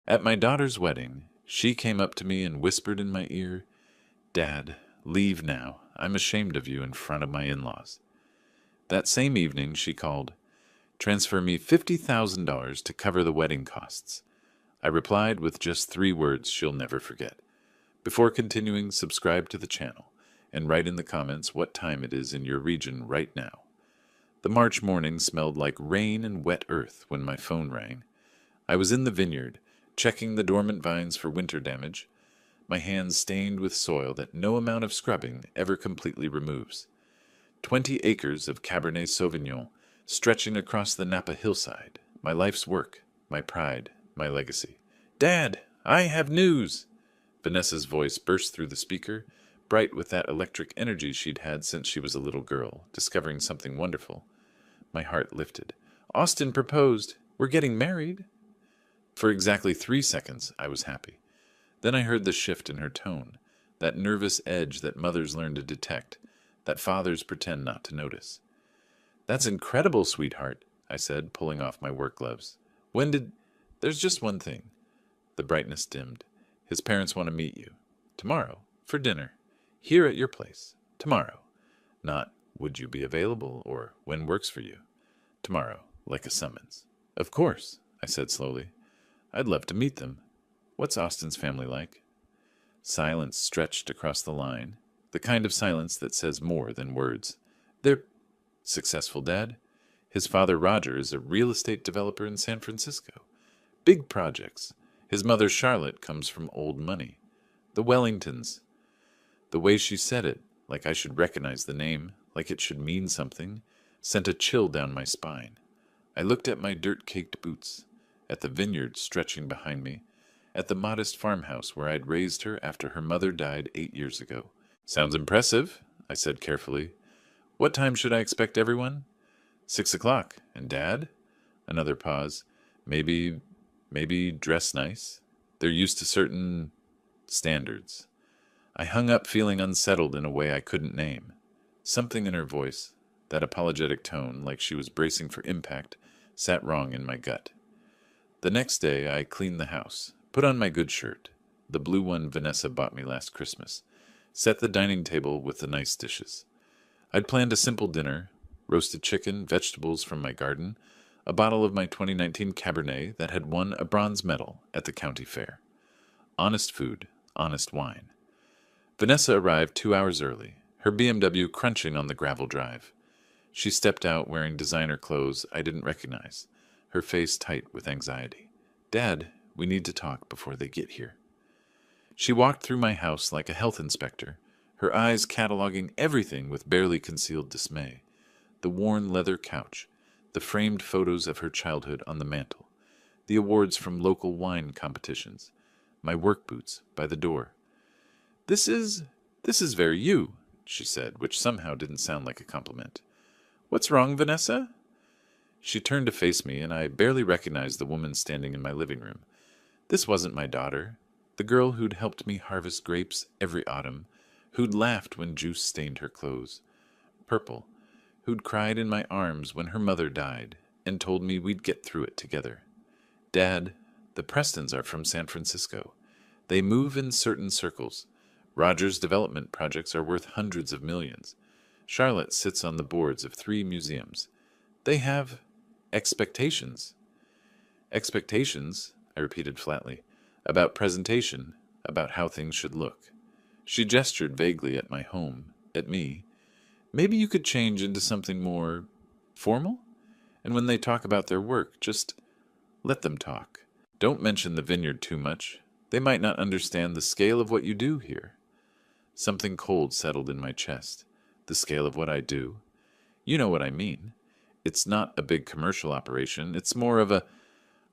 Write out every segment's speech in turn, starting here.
At my daughter's wedding, she came up to me and whispered in my ear, "Dad, leave now. I'm ashamed of you in front of my in-laws." That same evening, she called, "Transfer me $50,000 to cover the wedding costs." I replied with just 3 words she'll never forget. Before continuing, subscribe to the channel and write in the comments what time it is in your region right now. The March morning smelled like rain and wet earth when my phone rang. I was in the vineyard, checking the dormant vines for winter damage, my hands stained with soil that no amount of scrubbing ever completely removes. 20 acres of Cabernet Sauvignon stretching across the Napa hillside, my life's work, my pride, my legacy. "Dad, I have news!" Vanessa's voice burst through the speaker, bright with that electric energy she'd had since she was a little girl, discovering something wonderful. My heart lifted. "Austin proposed. We're getting married." For exactly 3 seconds, I was happy. Then I heard the shift in her tone, that nervous edge that mothers learn to detect, that fathers pretend not to notice. "That's incredible, sweetheart," I said, pulling off my work gloves. "When did—" "There's just one thing." The brightness dimmed. "His parents want to meet you. Tomorrow, for dinner. Here at your place. Tomorrow. Not, would you be available, or when works for you. Tomorrow, like a summons." "Of course," I said slowly. "I'd love to meet them. What's Austin's family like?" Silence stretched across the line, the kind of silence that says more than words. "They're successful, Dad. His father, Roger, is a real estate developer in San Francisco. Big projects. His mother, Charlotte, comes from old money. The Wellingtons." The way she said it, like I should recognize the name, like it should mean something, sent a chill down my spine. I looked at my dirt-caked boots, at the vineyard stretching behind me, at the modest farmhouse where I'd raised her after her mother died 8 years ago. "Sounds impressive," I said carefully. "What time should I expect everyone?" 6 o'clock. And Dad?" Another pause. Maybe dress nice. They're used to certain standards." I hung up feeling unsettled in a way I couldn't name. Something in her voice, that apologetic tone, like she was bracing for impact, sat wrong in my gut. The next day I cleaned the house, put on my good shirt, the blue one Vanessa bought me last Christmas, set the dining table with the nice dishes. I'd planned a simple dinner, roasted chicken, vegetables from my garden, a bottle of my 2019 Cabernet that had won a bronze medal at the county fair. Honest food, honest wine. Vanessa arrived 2 hours early, her BMW crunching on the gravel drive. She stepped out wearing designer clothes I didn't recognize, her face tight with anxiety. "Dad, we need to talk before they get here." She walked through my house like a health inspector, her eyes cataloging everything with barely concealed dismay. The worn leather couch, the framed photos of her childhood on the mantel, the awards from local wine competitions, my work boots by the door. This is very you," she said, which somehow didn't sound like a compliment. "What's wrong, Vanessa?" She turned to face me, and I barely recognized the woman standing in my living room. This wasn't my daughter, the girl who'd helped me harvest grapes every autumn, who'd laughed when juice stained her clothes. Purple, who'd cried in my arms when her mother died and told me we'd get through it together. "Dad, the Prestons are from San Francisco. They move in certain circles. Roger's development projects are worth hundreds of millions. Charlotte sits on the boards of 3 museums. They have expectations." "Expectations," I repeated flatly, "about presentation, about how things should look." She gestured vaguely at my home, at me. "Maybe you could change into something more formal? And when they talk about their work, just let them talk. Don't mention the vineyard too much. They might not understand the scale of what you do here." Something cold settled in my chest. The scale of what I do? You know what I mean. It's not a big commercial operation. It's more of a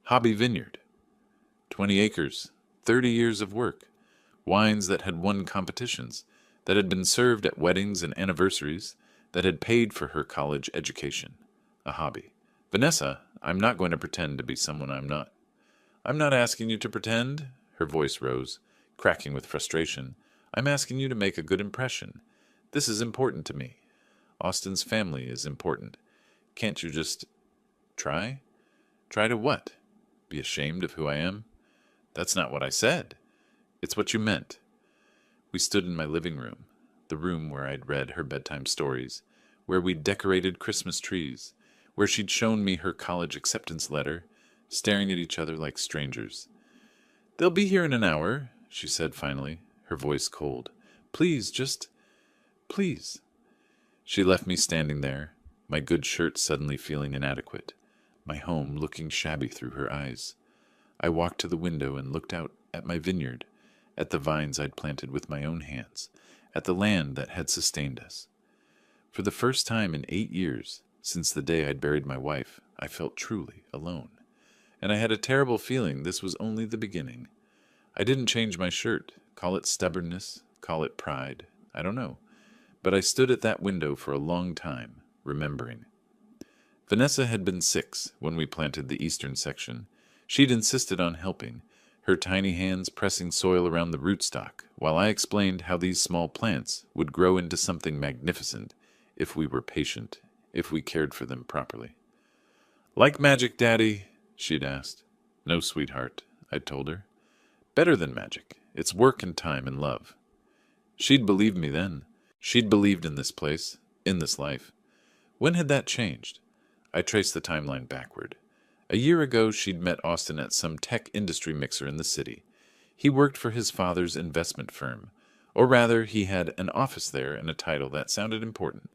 hobby vineyard. 20 acres, 30 years of work, wines that had won competitions, that had been served at weddings and anniversaries, that had paid for her college education. A hobby. "Vanessa, I'm not going to pretend to be someone I'm not." "I'm not asking you to pretend." Her voice rose, cracking with frustration. "I'm asking you to make a good impression. This is important to me. Austin's family is important. Can't you just try?" "Try to what? Be ashamed of who I am?" That's not what I said. It's what you meant. We stood in my living room, the room where I'd read her bedtime stories, where we'd decorated Christmas trees, where she'd shown me her college acceptance letter, staring at each other like strangers. "They'll be here in an hour," she said finally, her voice cold. "Please, please." She left me standing there, my good shirt suddenly feeling inadequate, my home looking shabby through her eyes. I walked to the window and looked out at my vineyard, at the vines I'd planted with my own hands, at the land that had sustained us. For the first time in 8 years, since the day I'd buried my wife, I felt truly alone. And I had a terrible feeling this was only the beginning. I didn't change my shirt, call it stubbornness, call it pride, I don't know. But I stood at that window for a long time, remembering. Vanessa had been 6 when we planted the eastern section. She'd insisted on helping, her tiny hands pressing soil around the rootstock, while I explained how these small plants would grow into something magnificent if we were patient, if we cared for them properly. "Like magic, Daddy?" she'd asked. "No, sweetheart," I'd told her. "Better than magic. It's work and time and love." She'd believed me then. She'd believed in this place, in this life. When had that changed? I traced the timeline backward. A year ago, she'd met Austin at some tech industry mixer in the city. He worked for his father's investment firm, or rather, he had an office there and a title that sounded important.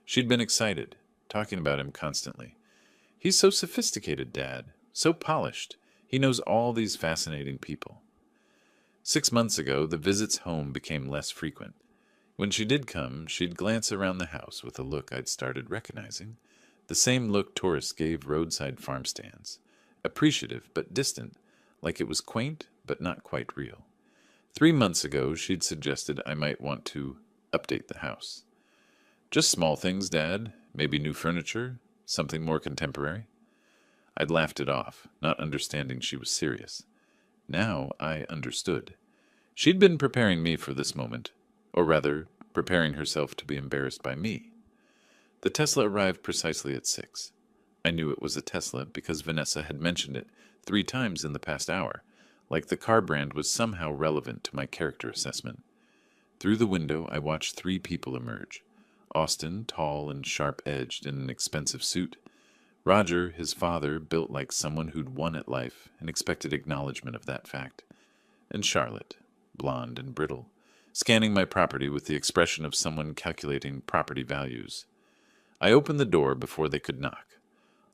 She'd been excited, talking about him constantly. "He's so sophisticated, Dad, so polished. He knows all these fascinating people." 6 months ago, the visits home became less frequent. When she did come, she'd glance around the house with a look I'd started recognizing. The same look tourists gave roadside farm stands. Appreciative but distant, like it was quaint but not quite real. 3 months ago, she'd suggested I might want to update the house. "Just small things, Dad. Maybe new furniture, something more contemporary." I'd laughed it off, not understanding she was serious. Now I understood. She'd been preparing me for this moment, or rather, preparing herself to be embarrassed by me. The Tesla arrived precisely at 6. I knew it was a Tesla because Vanessa had mentioned it 3 times in the past hour, like the car brand was somehow relevant to my character assessment. Through the window, I watched 3 people emerge. Austin, tall and sharp-edged in an expensive suit. Roger, his father, built like someone who'd won at life and expected acknowledgement of that fact. And Charlotte, blonde and brittle, scanning my property with the expression of someone calculating property values. I opened the door before they could knock.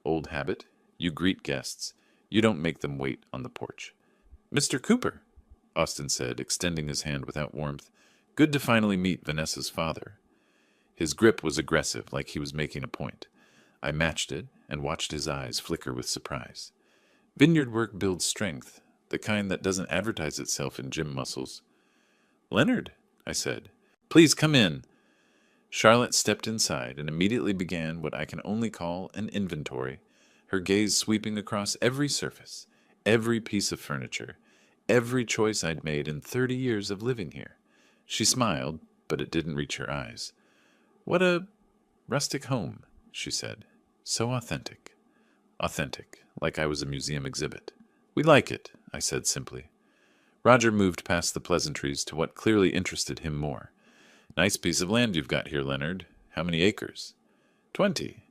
Old habit, you greet guests. You don't make them wait on the porch. "Mr. Cooper," Austin said, extending his hand without warmth. "Good to finally meet Vanessa's father." His grip was aggressive, like he was making a point. I matched it and watched his eyes flicker with surprise. Vineyard work builds strength, the kind that doesn't advertise itself in gym muscles. "Leonard," I said, "please come in." Charlotte stepped inside and immediately began what I can only call an inventory, her gaze sweeping across every surface, every piece of furniture, every choice I'd made in 30 years of living here. She smiled, but it didn't reach her eyes. "What a rustic home," she said. "So authentic." Authentic, like I was a museum exhibit. "We like it," I said simply. Roger moved past the pleasantries to what clearly interested him more. "Nice piece of land you've got here, Leonard. How many acres?" 20.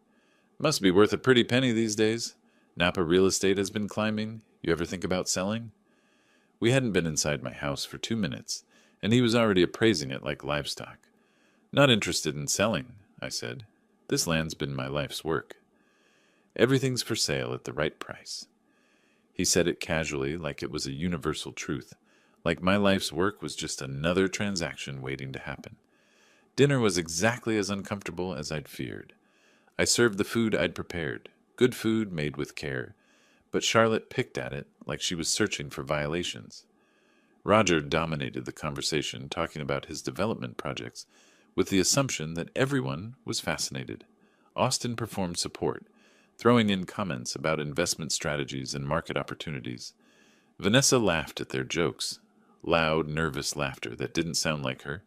"Must be worth a pretty penny these days. Napa real estate has been climbing. You ever think about selling?" We hadn't been inside my house for 2 minutes, and he was already appraising it like livestock. "Not interested in selling," I said. "This land's been my life's work. Everything's for sale at the right price." He said it casually, like it was a universal truth, like my life's work was just another transaction waiting to happen. Dinner was exactly as uncomfortable as I'd feared. I served the food I'd prepared, good food made with care, but Charlotte picked at it like she was searching for violations. Roger dominated the conversation, talking about his development projects, with the assumption that everyone was fascinated. Austin performed support, throwing in comments about investment strategies and market opportunities. Vanessa laughed at their jokes, loud, nervous laughter that didn't sound like her.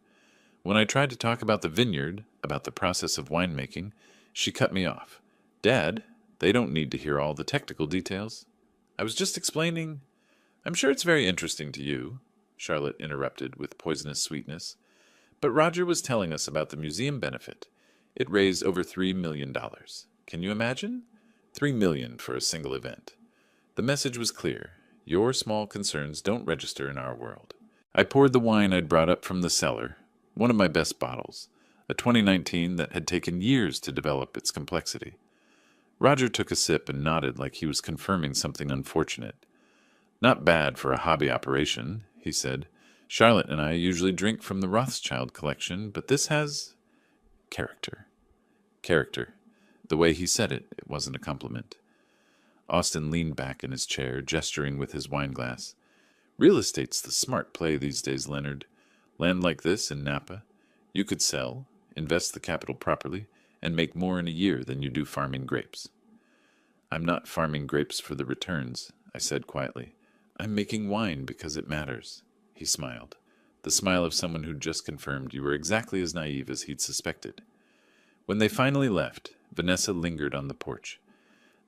When I tried to talk about the vineyard, about the process of winemaking, she cut me off. "Dad, they don't need to hear all the technical details. I was just explaining." I'm sure it's very interesting to you, Charlotte interrupted with poisonous sweetness. But Roger was telling us about the museum benefit. It raised over $3 million. Can you imagine? $3 million for a single event. The message was clear. Your small concerns don't register in our world. I poured the wine I'd brought up from the cellar, one of my best bottles, a 2019 that had taken years to develop its complexity. Roger took a sip and nodded like he was confirming something unfortunate. Not bad for a hobby operation, he said. Charlotte and I usually drink from the Rothschild collection, but this has character. Character. The way he said it, it wasn't a compliment. Austin leaned back in his chair, gesturing with his wineglass. Real estate's the smart play these days, Leonard. Land like this in Napa, you could sell, invest the capital properly, and make more in a year than you do farming grapes. I'm not farming grapes for the returns, I said quietly. I'm making wine because it matters. He smiled, the smile of someone who'd just confirmed you were exactly as naive as he'd suspected. When they finally left, Vanessa lingered on the porch.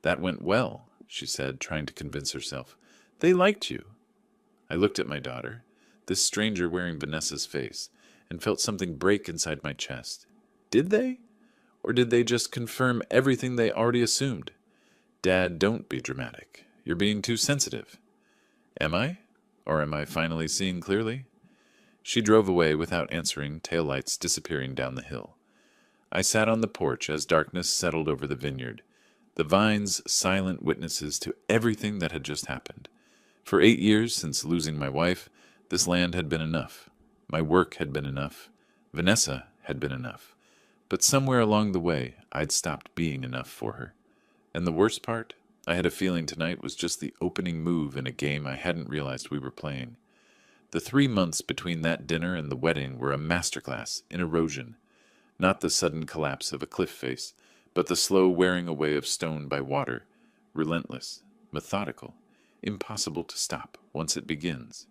That went well, she said, trying to convince herself. They liked you. I looked at my daughter, this stranger wearing Vanessa's face, and felt something break inside my chest. Did they? Or did they just confirm everything they already assumed? Dad, don't be dramatic. You're being too sensitive. Am I? Or am I finally seeing clearly? She drove away without answering, taillights disappearing down the hill. I sat on the porch as darkness settled over the vineyard, the vines silent witnesses to everything that had just happened. For 8 years since losing my wife, this land had been enough. My work had been enough. Vanessa had been enough. But somewhere along the way, I'd stopped being enough for her. And the worst part? I had a feeling tonight was just the opening move in a game I hadn't realized we were playing. The 3 months between that dinner and the wedding were a masterclass in erosion. Not the sudden collapse of a cliff face, but the slow wearing away of stone by water, relentless, methodical, impossible to stop once it begins.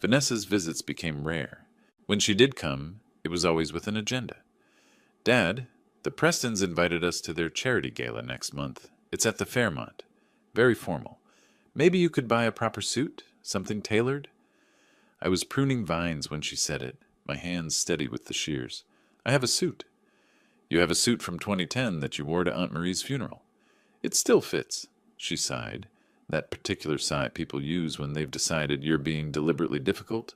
Vanessa's visits became rare. When she did come, it was always with an agenda. Dad, the Prestons invited us to their charity gala next month. It's at the Fairmont. Very formal. Maybe you could buy a proper suit? Something tailored? I was pruning vines when she said it, my hands steady with the shears. I have a suit. You have a suit from 2010 that you wore to Aunt Marie's funeral. It still fits, she sighed, that particular sigh people use when they've decided you're being deliberately difficult.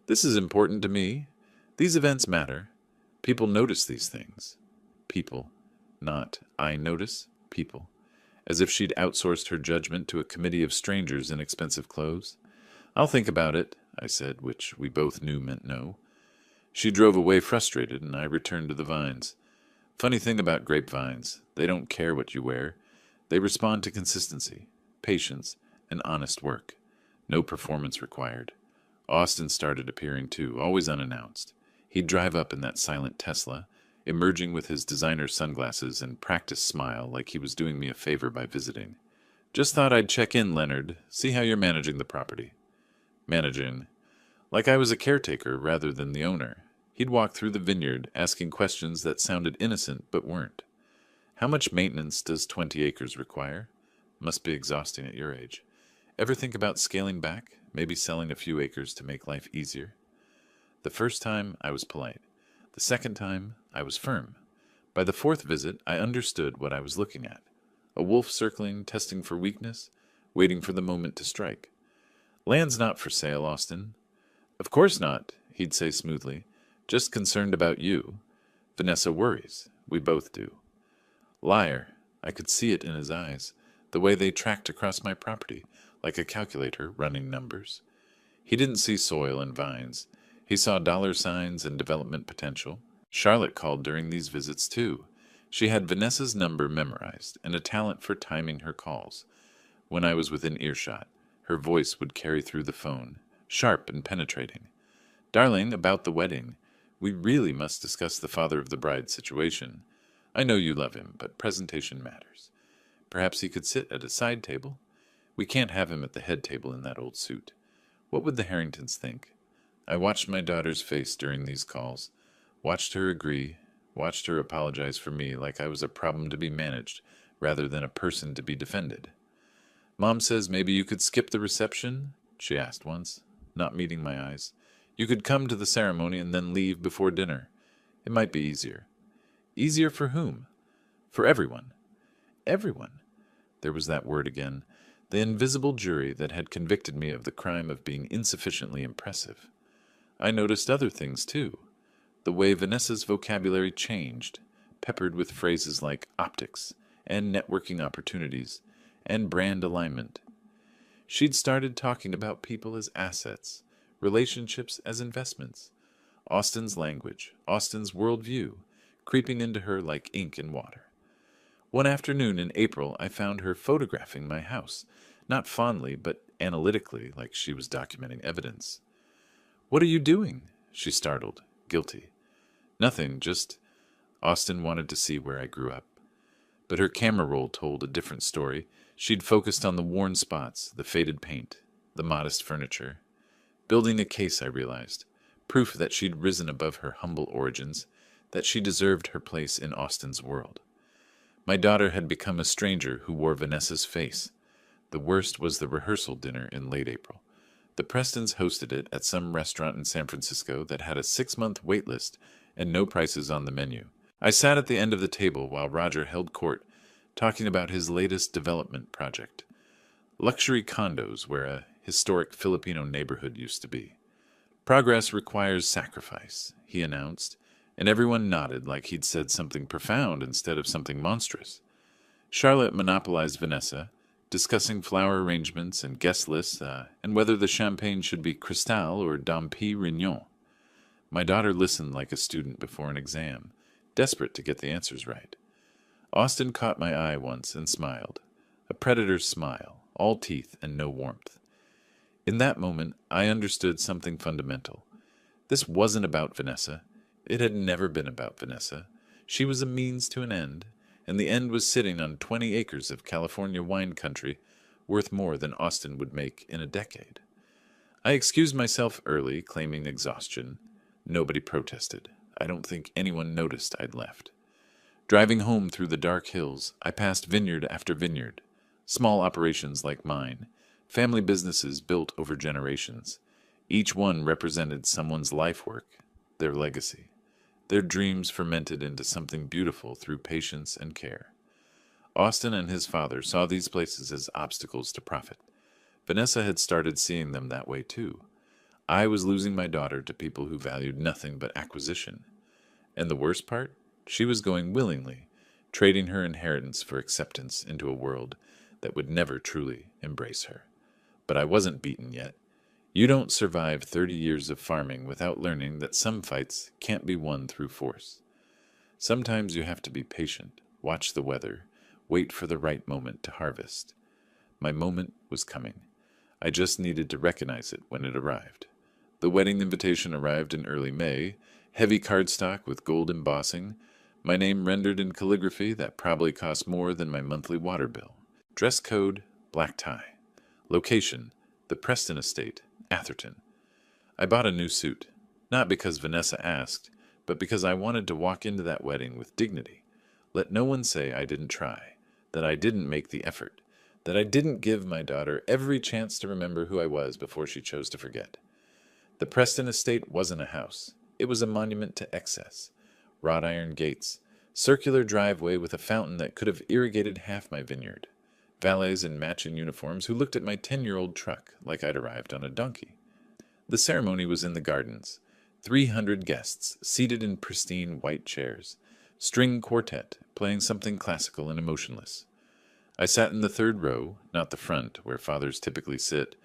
This is important to me. These events matter. People notice these things. People. Not I notice. People. As if she'd outsourced her judgment to a committee of strangers in expensive clothes. I'll think about it, I said, which we both knew meant no. She drove away frustrated, and I returned to the vines. Funny thing about grapevines, they don't care what you wear. They respond to consistency, patience, and honest work. No performance required. Austin started appearing too, always unannounced. He'd drive up in that silent Tesla, emerging with his designer sunglasses and practiced smile like he was doing me a favor by visiting. Just thought I'd check in, Leonard, see how you're managing the property. Managing. Like I was a caretaker rather than the owner. He'd walk through the vineyard, asking questions that sounded innocent but weren't. How much maintenance does 20 acres require? Must be exhausting at your age. Ever think about scaling back, maybe selling a few acres to make life easier? The first time, I was polite. The second time, I was firm. By the fourth visit, I understood what I was looking at. A wolf circling, testing for weakness, waiting for the moment to strike. Land's not for sale, Austin. Of course not, he'd say smoothly. Just concerned about you. Vanessa worries. We both do. Liar. I could see it in his eyes, the way they tracked across my property, like a calculator running numbers. He didn't see soil and vines. He saw dollar signs and development potential. Charlotte called during these visits, too. She had Vanessa's number memorized and a talent for timing her calls. When I was within earshot, her voice would carry through the phone, sharp and penetrating. Darling, about the wedding. We really must discuss the father of the bride situation. I know you love him, but presentation matters. Perhaps he could sit at a side table. We can't have him at the head table in that old suit. What would the Harringtons think? I watched my daughter's face during these calls, watched her agree, watched her apologize for me like I was a problem to be managed rather than a person to be defended. Mom says maybe you could skip the reception? she asked once, not meeting my eyes. "You could come to the ceremony and then leave before dinner. It might be easier." Easier for whom? For everyone. Everyone. There was that word again. The invisible jury that had convicted me of the crime of being insufficiently impressive. I noticed other things, too. The way Vanessa's vocabulary changed, peppered with phrases like optics, and networking opportunities, and brand alignment. She'd started talking about people as assets, relationships as investments. Austin's language, Austin's worldview, creeping into her like ink in water. One afternoon in April, I found her photographing my house, not fondly, but analytically, like she was documenting evidence. "What are you doing?" she startled, guilty. "Nothing, just—" Austin wanted to see where I grew up. But her camera roll told a different story. She'd focused on the worn spots, the faded paint, the modest furniture. Building a case, I realized. Proof that she'd risen above her humble origins, that she deserved her place in Austin's world. My daughter had become a stranger who wore Vanessa's face. The worst was the rehearsal dinner in late April. The Prestons hosted it at some restaurant in San Francisco that had a 6-month wait list and no prices on the menu. I sat at the end of the table while Roger held court, talking about his latest development project. Luxury condos where a historic Filipino neighborhood used to be. "Progress requires sacrifice," he announced, and everyone nodded like he'd said something profound instead of something monstrous. Charlotte monopolized Vanessa, discussing flower arrangements and guest lists, and whether the champagne should be Cristal or Dom P. Rignon. My daughter listened like a student before an exam, desperate to get the answers right. Austin caught my eye once and smiled. A predator's smile, all teeth and no warmth. In that moment, I understood something fundamental. This wasn't about Vanessa. It had never been about Vanessa. She was a means to an end, and the end was sitting on 20 acres of California wine country, worth more than Austin would make in a decade. I excused myself early, claiming exhaustion. Nobody protested. I don't think anyone noticed I'd left. Driving home through the dark hills, I passed vineyard after vineyard, small operations like mine, family businesses built over generations. Each one represented someone's life work, their legacy. Their dreams fermented into something beautiful through patience and care. Austin and his father saw these places as obstacles to profit. Vanessa had started seeing them that way too. I was losing my daughter to people who valued nothing but acquisition. And the worst part? She was going willingly, trading her inheritance for acceptance into a world that would never truly embrace her. But I wasn't beaten yet. You don't survive 30 years of farming without learning that some fights can't be won through force. Sometimes you have to be patient, watch the weather, wait for the right moment to harvest. My moment was coming. I just needed to recognize it when it arrived. The wedding invitation arrived in early May, heavy cardstock with gold embossing, my name rendered in calligraphy that probably cost more than my monthly water bill. Dress code, black tie. Location, the Preston Estate, Atherton. I bought a new suit, not because Vanessa asked, but because I wanted to walk into that wedding with dignity. Let no one say I didn't try, that I didn't make the effort, that I didn't give my daughter every chance to remember who I was before she chose to forget. The Preston Estate wasn't a house. It was a monument to excess. Wrought iron gates, circular driveway with a fountain that could have irrigated half my vineyard. Valets in matching uniforms who looked at my 10-year-old truck like I'd arrived on a donkey. The ceremony was in the gardens. 300 guests seated in pristine white chairs. String quartet playing something classical and emotionless. I sat in the third row, not the front where fathers typically sit,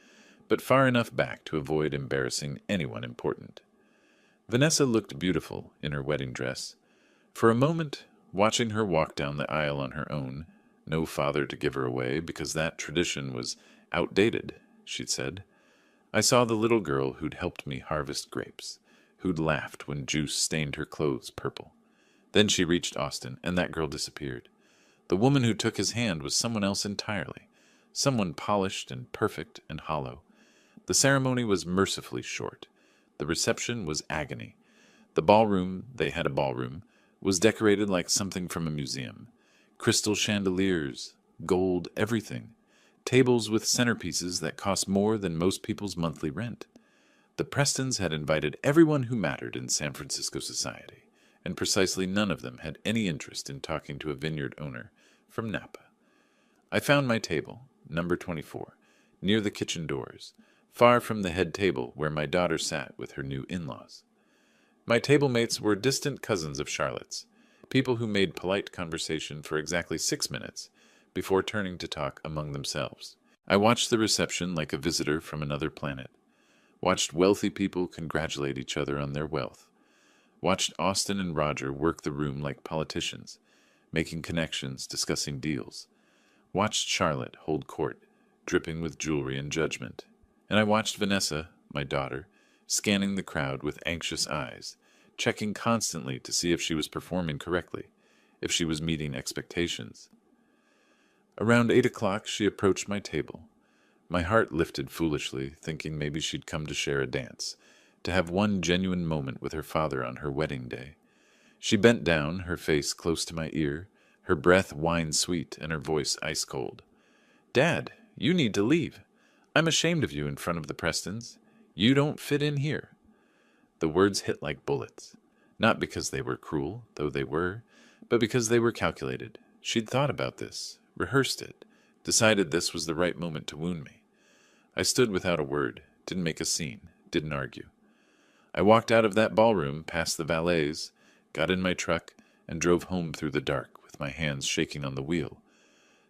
but far enough back to avoid embarrassing anyone important. Vanessa looked beautiful in her wedding dress. For a moment, watching her walk down the aisle on her own, no father to give her away because that tradition was outdated, she'd said, I saw the little girl who'd helped me harvest grapes, who'd laughed when juice stained her clothes purple. Then she reached Austin, and that girl disappeared. The woman who took his hand was someone else entirely, someone polished and perfect and hollow. The ceremony was mercifully short. The reception was agony. The ballroom, they had a ballroom, was decorated like something from a museum. Crystal chandeliers, gold everything. tables with centerpieces that cost more than most people's monthly rent. The Prestons had invited everyone who mattered in San Francisco society, and precisely none of them had any interest in talking to a vineyard owner from Napa. I found my table, number 24, near the kitchen doors, far from the head table where my daughter sat with her new in-laws. My table mates were distant cousins of Charlotte's, people who made polite conversation for exactly 6 minutes before turning to talk among themselves. I watched the reception like a visitor from another planet, watched wealthy people congratulate each other on their wealth, watched Austin and Roger work the room like politicians, making connections, discussing deals, watched Charlotte hold court, dripping with jewelry and judgment, and I watched Vanessa, my daughter, scanning the crowd with anxious eyes, checking constantly to see if she was performing correctly, if she was meeting expectations. Around 8 o'clock she approached my table. My heart lifted foolishly, thinking maybe she'd come to share a dance, to have one genuine moment with her father on her wedding day. She bent down, her face close to my ear, her breath wine-sweet and her voice ice-cold. "Dad, you need to leave. I'm ashamed of you in front of the Prestons. You don't fit in here." The words hit like bullets, not because they were cruel, though they were, but because they were calculated. She'd thought about this, rehearsed it, decided this was the right moment to wound me. I stood without a word, didn't make a scene, didn't argue. I walked out of that ballroom, past the valets, got in my truck, and drove home through the dark with my hands shaking on the wheel.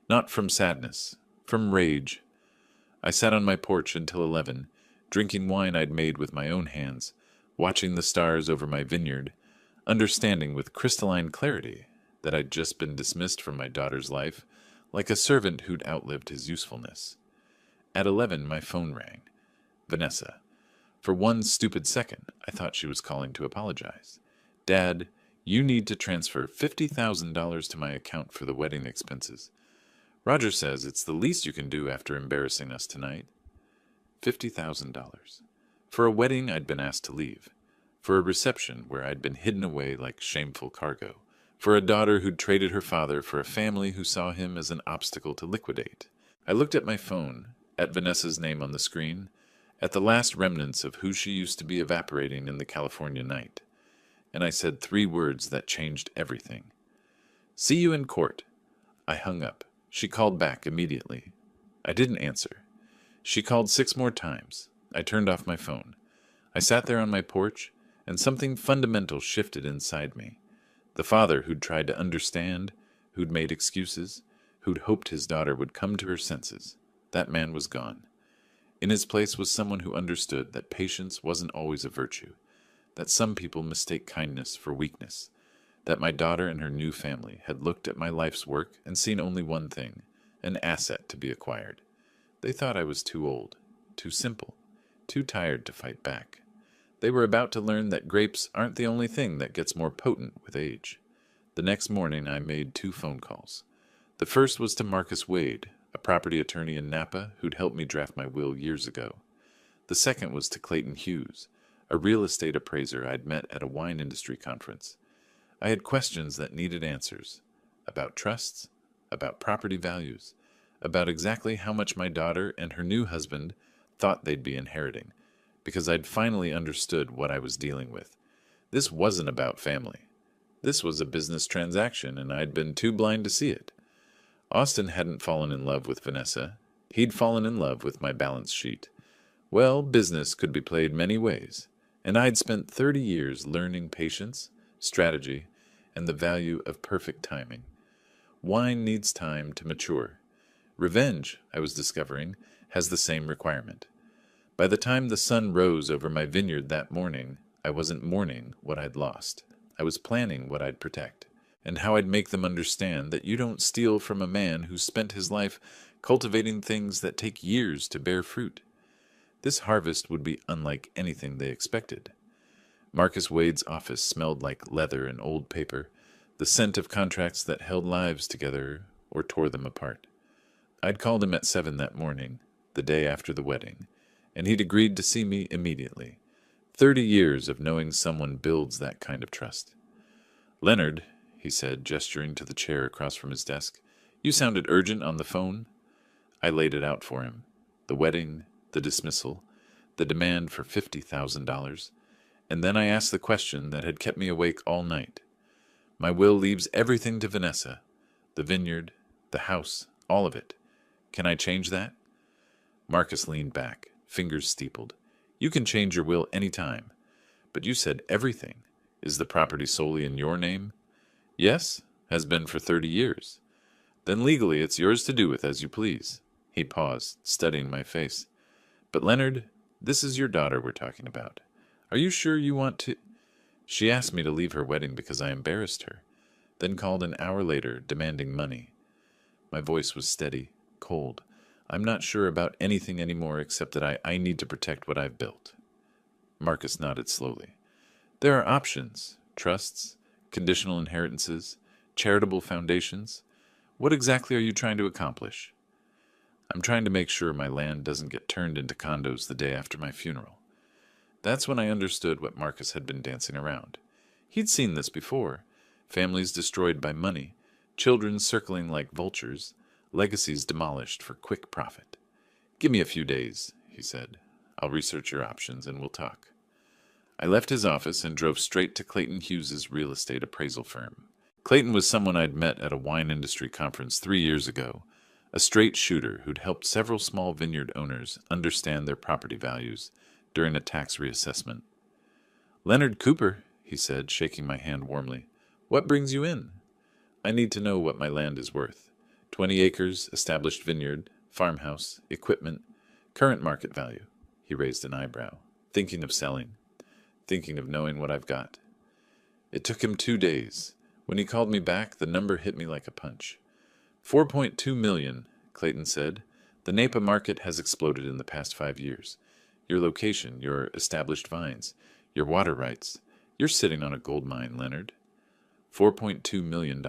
Not from sadness, from rage. I sat on my porch until 11, drinking wine I'd made with my own hands, watching the stars over my vineyard, understanding with crystalline clarity that I'd just been dismissed from my daughter's life like a servant who'd outlived his usefulness. At 11, my phone rang. Vanessa. For one stupid second, I thought she was calling to apologize. "Dad, you need to transfer $50,000 to my account for the wedding expenses. Roger says it's the least you can do after embarrassing us tonight." $50,000. For a wedding I'd been asked to leave. For a reception where I'd been hidden away like shameful cargo. For a daughter who'd traded her father for a family who saw him as an obstacle to liquidate. I looked at my phone, at Vanessa's name on the screen, at the last remnants of who she used to be evaporating in the California night, and I said 3 words that changed everything. "See you in court." I hung up. She called back immediately. I didn't answer. She called 6 more times. I turned off my phone. I sat there on my porch, and something fundamental shifted inside me. The father who'd tried to understand, who'd made excuses, who'd hoped his daughter would come to her senses, that man was gone. In his place was someone who understood that patience wasn't always a virtue, that some people mistake kindness for weakness, that my daughter and her new family had looked at my life's work and seen only one thing, an asset to be acquired. They thought I was too old, too simple, too tired to fight back. They were about to learn that grapes aren't the only thing that gets more potent with age. The next morning I made 2 phone calls. The first was to Marcus Wade, a property attorney in Napa who'd helped me draft my will years ago. The second was to Clayton Hughes, a real estate appraiser I'd met at a wine industry conference. I had questions that needed answers, about trusts, about property values, about exactly how much my daughter and her new husband thought they'd be inheriting, because I'd finally understood what I was dealing with. This wasn't about family. This was a business transaction, and I'd been too blind to see it. Austin hadn't fallen in love with Vanessa. He'd fallen in love with my balance sheet. Well, business could be played many ways, and I'd spent 30 years learning patience, strategy, and the value of perfect timing. Wine needs time to mature. Revenge, I was discovering, has the same requirement. By the time the sun rose over my vineyard that morning, I wasn't mourning what I'd lost. I was planning what I'd protect, and how I'd make them understand that you don't steal from a man who spent his life cultivating things that take years to bear fruit. This harvest would be unlike anything they expected. Marcus Wade's office smelled like leather and old paper, the scent of contracts that held lives together or tore them apart. I'd called him at 7 that morning, the day after the wedding, and he'd agreed to see me immediately. 30 years of knowing someone builds that kind of trust. "Leonard," he said, gesturing to the chair across from his desk, "you sounded urgent on the phone." I laid it out for him. The wedding, the dismissal, the demand for $50,000, and then I asked the question that had kept me awake all night. My will leaves everything to Vanessa. The vineyard, the house, all of it. Can I change that? Marcus leaned back, fingers steepled. You can change your will any time. But you said everything. Is the property solely in your name? Yes, has been for 30 years. Then legally it's yours to do with as you please. He paused, studying my face. But Leonard, this is your daughter we're talking about. Are you sure you want to? She asked me to leave her wedding because I embarrassed her, then called an hour later, demanding money. My voice was steady, cold. I'm not sure about anything anymore except that I need to protect what I've built. Marcus nodded slowly. There are options, trusts, conditional inheritances, charitable foundations. What exactly are you trying to accomplish? I'm trying to make sure my land doesn't get turned into condos the day after my funeral. That's when I understood what Marcus had been dancing around. He'd seen this before. Families destroyed by money, children circling like vultures, legacies demolished for quick profit. Give me a few days, he said. I'll research your options and we'll talk. I left his office and drove straight to Clayton Hughes's real estate appraisal firm. Clayton was someone I'd met at a wine industry conference 3 years ago, a straight shooter who'd helped several small vineyard owners understand their property values during a tax reassessment. Leonard Cooper, he said, shaking my hand warmly. What brings you in? I need to know what my land is worth. 20 acres, established vineyard, farmhouse, equipment, current market value. He raised an eyebrow. Thinking of selling. Thinking of knowing what I've got. It took him 2 days. When he called me back, the number hit me like a punch. 4.2 million, Clayton said. The Napa market has exploded in the past 5 years. Your location, your established vines, your water rights. You're sitting on a gold mine, Leonard. $4.2 million.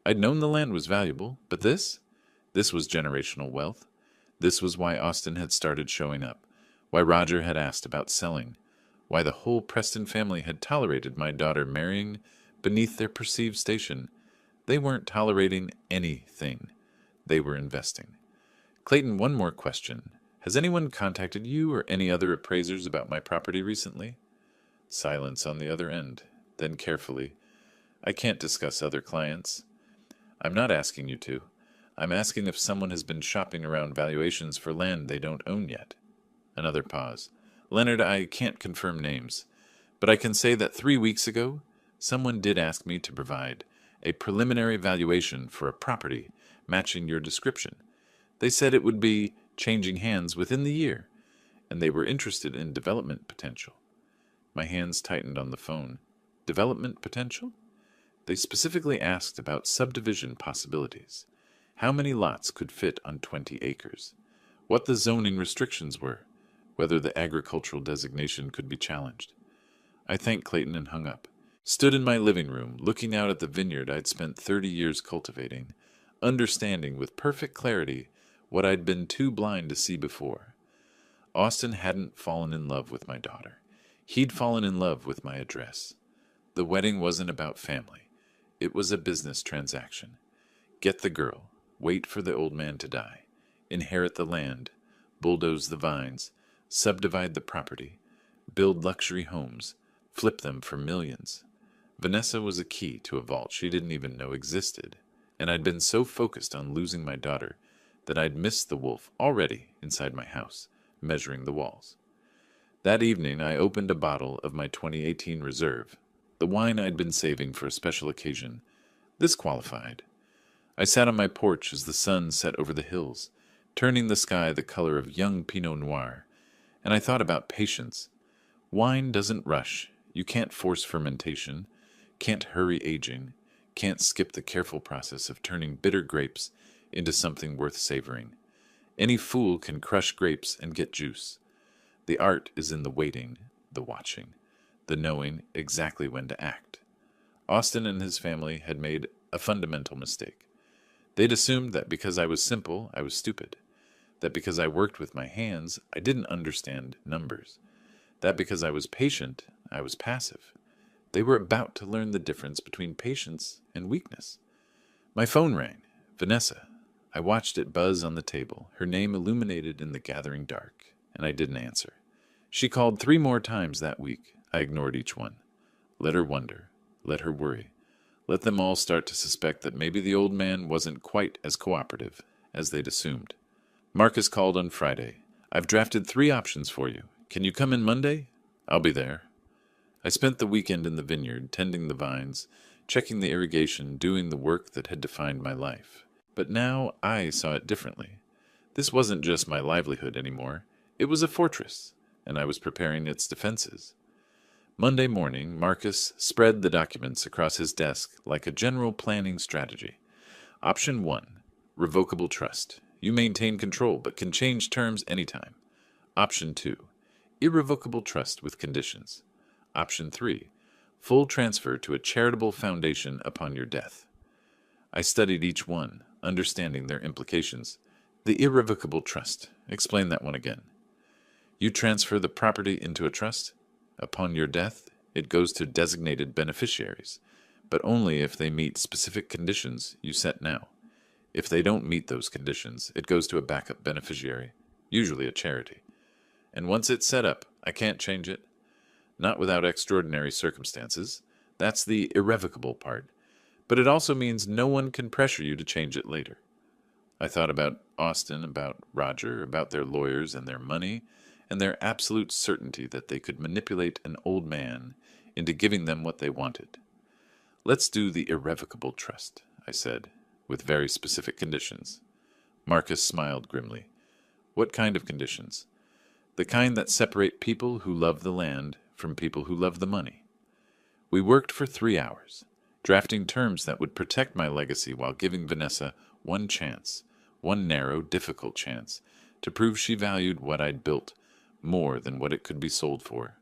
I'd known the land was valuable, but this was generational wealth. This was why Austin had started showing up, why Roger had asked about selling, why the whole Preston family had tolerated my daughter marrying beneath their perceived station. They weren't tolerating anything. They were investing. Clayton, one more question. Has anyone contacted you or any other appraisers about my property recently? Silence on the other end. Then carefully, I can't discuss other clients. I'm not asking you to. I'm asking if someone has been shopping around valuations for land they don't own yet. Another pause. Leonard, I can't confirm names, but I can say that 3 weeks ago, someone did ask me to provide a preliminary valuation for a property matching your description. They said it would be changing hands within the year, and they were interested in development potential. My hands tightened on the phone. Development potential? They specifically asked about subdivision possibilities. How many lots could fit on 20 acres? What the zoning restrictions were? Whether the agricultural designation could be challenged. I thanked Clayton and hung up. Stood in my living room, looking out at the vineyard I'd spent 30 years cultivating, understanding with perfect clarity what I'd been too blind to see before. Austin hadn't fallen in love with my daughter. He'd fallen in love with my address. The wedding wasn't about family. It was a business transaction. Get the girl, wait for the old man to die, inherit the land, bulldoze the vines, subdivide the property, build luxury homes, flip them for millions. Vanessa was a key to a vault she didn't even know existed, and I'd been so focused on losing my daughter that I'd missed the wolf already inside my house, measuring the walls. That evening I opened a bottle of my 2018 reserve, the wine I'd been saving for a special occasion. This qualified. I sat on my porch as the sun set over the hills, turning the sky the color of young Pinot Noir, and I thought about patience. Wine doesn't rush. You can't force fermentation, can't hurry aging, can't skip the careful process of turning bitter grapes into something worth savoring. Any fool can crush grapes and get juice. The art is in the waiting, the watching, the knowing exactly when to act. Austin and his family had made a fundamental mistake. They'd assumed that because I was simple, I was stupid. That because I worked with my hands, I didn't understand numbers. That because I was patient, I was passive. They were about to learn the difference between patience and weakness. My phone rang. Vanessa. I watched it buzz on the table, her name illuminated in the gathering dark, and I didn't answer. She called 3 more times that week. I ignored each one. Let her wonder. Let her worry. Let them all start to suspect that maybe the old man wasn't quite as cooperative as they'd assumed. Marcus called on Friday. I've drafted 3 options for you. Can you come in Monday? I'll be there. I spent the weekend in the vineyard, tending the vines, checking the irrigation, doing the work that had defined my life. But now I saw it differently. This wasn't just my livelihood anymore. It was a fortress, and I was preparing its defenses. Monday morning, Marcus spread the documents across his desk like a general planning strategy. Option 1, revocable trust. You maintain control but can change terms anytime. Option 2, irrevocable trust with conditions. Option 3, full transfer to a charitable foundation upon your death. I studied each one, understanding their implications. The irrevocable trust. Explain that one again. You transfer the property into a trust. Upon your death, it goes to designated beneficiaries, but only if they meet specific conditions you set now. If they don't meet those conditions, it goes to a backup beneficiary, usually a charity. And once it's set up, I can't change it. Not without extraordinary circumstances. That's the irrevocable part. But it also means no one can pressure you to change it later. I thought about Austin, about Roger, about their lawyers and their money, and their absolute certainty that they could manipulate an old man into giving them what they wanted. Let's do the irrevocable trust, I said, with very specific conditions. Marcus smiled grimly. What kind of conditions? The kind that separate people who love the land from people who love the money. We worked for 3 hours, drafting terms that would protect my legacy while giving Vanessa one chance, one narrow, difficult chance, to prove she valued what I'd built more than what it could be sold for.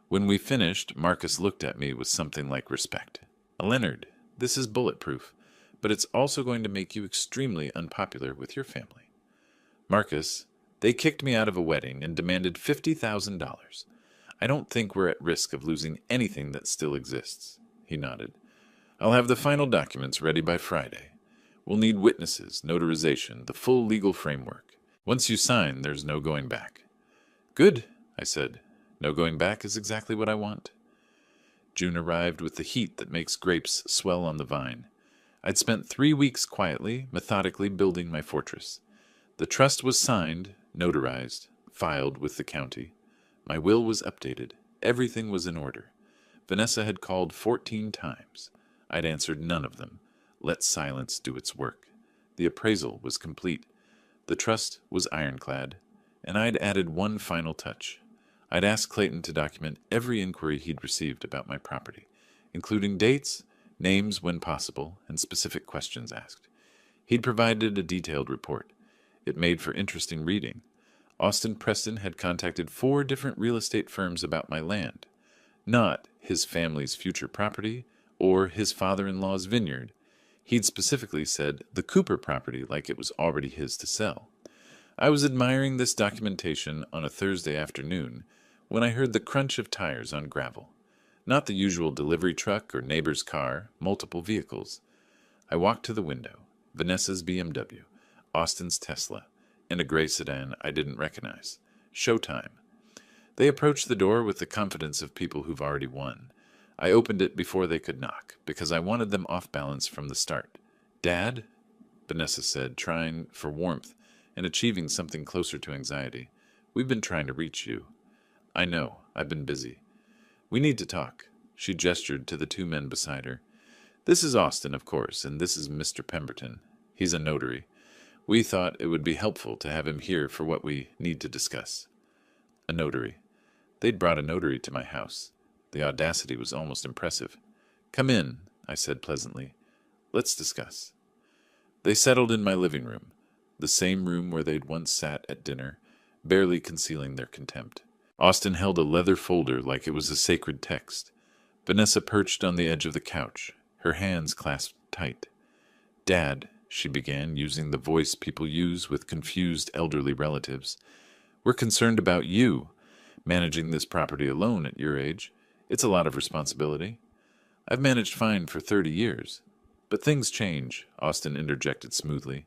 When we finished, Marcus looked at me with something like respect. Leonard, this is bulletproof, but it's also going to make you extremely unpopular with your family. Marcus, they kicked me out of a wedding and demanded $50,000. I don't think we're at risk of losing anything that still exists. He nodded. I'll have the final documents ready by Friday. We'll need witnesses, notarization, the full legal framework. Once you sign, there's no going back. Good, I said. No going back is exactly what I want. June arrived with the heat that makes grapes swell on the vine. I'd spent 3 weeks quietly, methodically building my fortress. The trust was signed, notarized, filed with the county. My will was updated. Everything was in order. Vanessa had called 14 times. I'd answered none of them. Let silence do its work. The appraisal was complete. The trust was ironclad. And I'd added one final touch. I'd asked Clayton to document every inquiry he'd received about my property, including dates, names when possible, and specific questions asked. He'd provided a detailed report. It made for interesting reading. Austin Preston had contacted 4 different real estate firms about my land. Not his family's future property or his father-in-law's vineyard. He'd specifically said the Cooper property like it was already his to sell. I was admiring this documentation on a Thursday afternoon when I heard the crunch of tires on gravel. Not the usual delivery truck or neighbor's car, multiple vehicles. I walked to the window. Vanessa's BMW, Austin's Tesla, and a gray sedan I didn't recognize. Showtime. They approached the door with the confidence of people who've already won. I opened it before they could knock, because I wanted them off balance from the start. Dad? Vanessa said, trying for warmth and achieving something closer to anxiety. We've been trying to reach you. I know. I've been busy. We need to talk. She gestured to the 2 men beside her. This is Austin, of course, and this is Mr. Pemberton. He's a notary. We thought it would be helpful to have him here for what we need to discuss. A notary. They'd brought a notary to my house. The audacity was almost impressive. Come in, I said pleasantly. Let's discuss. They settled in my living room, the same room where they'd once sat at dinner, barely concealing their contempt. Austin held a leather folder like it was a sacred text. Vanessa perched on the edge of the couch, her hands clasped tight. Dad, she began, using the voice people use with confused elderly relatives, we're concerned about you. Managing this property alone at your age, it's a lot of responsibility. I've managed fine for 30 years. But things change, Austin interjected smoothly.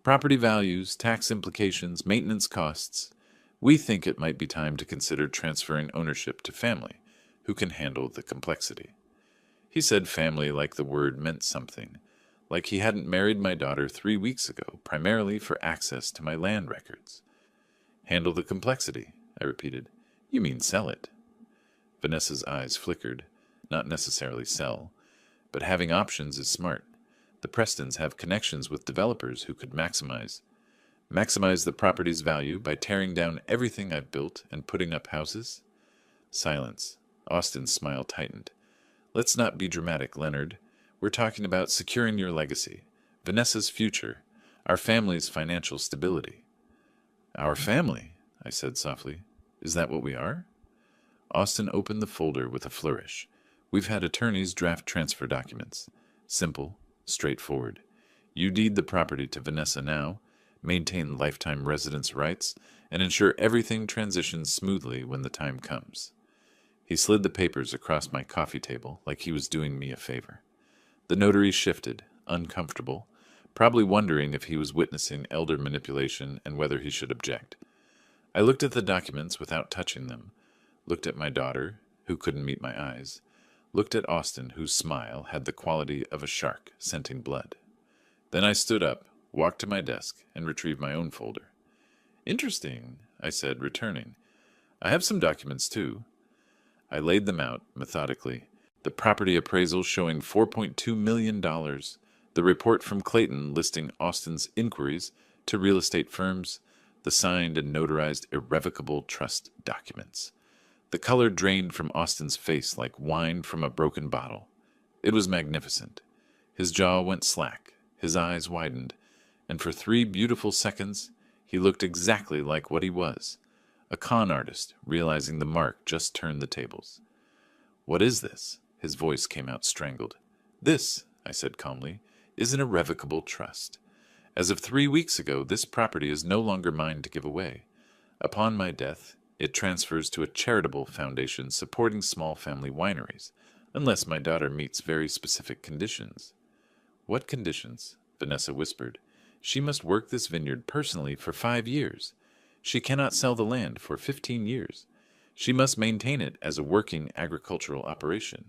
Property values, tax implications, maintenance costs. We think it might be time to consider transferring ownership to family, who can handle the complexity. He said family like the word meant something, like he hadn't married my daughter 3 weeks ago, primarily for access to my land records. Handle the complexity, I repeated. You mean sell it. Vanessa's eyes flickered. Not necessarily sell, but having options is smart. The Prestons have connections with developers who could maximize the property's value by tearing down everything I've built and putting up houses. Silence. Austin's smile tightened. Let's not be dramatic, Leonard. We're talking about securing your legacy, Vanessa's future, our family's financial stability. Our family, I said softly. Is that what we are? Austin opened the folder with a flourish. We've had attorneys draft transfer documents. Simple, straightforward. You deed the property to Vanessa now, maintain lifetime residence rights, and ensure everything transitions smoothly when the time comes. He slid the papers across my coffee table like he was doing me a favor. The notary shifted, uncomfortable, probably wondering if he was witnessing elder manipulation and whether he should object. I looked at the documents without touching them, looked at my daughter, who couldn't meet my eyes, looked at Austin, whose smile had the quality of a shark scenting blood. Then I stood up, walked to my desk, and retrieved my own folder. Interesting, I said, returning. I have some documents, too. I laid them out, methodically. The property appraisal showing $4.2 million, the report from Clayton listing Austin's inquiries to real estate firms, the signed and notarized irrevocable trust documents. The color drained from Austin's face like wine from a broken bottle. It was magnificent. His jaw went slack, his eyes widened, and for 3 beautiful seconds he looked exactly like what he was, a con artist realizing the mark just turned the tables. What is this? His voice came out strangled. This, I said calmly, is an irrevocable trust. As of 3 weeks ago, this property is no longer mine to give away. Upon my death, it transfers to a charitable foundation supporting small family wineries, unless my daughter meets very specific conditions. What conditions? Vanessa whispered. She must work this vineyard personally for 5 years. She cannot sell the land for 15 years. She must maintain it as a working agricultural operation.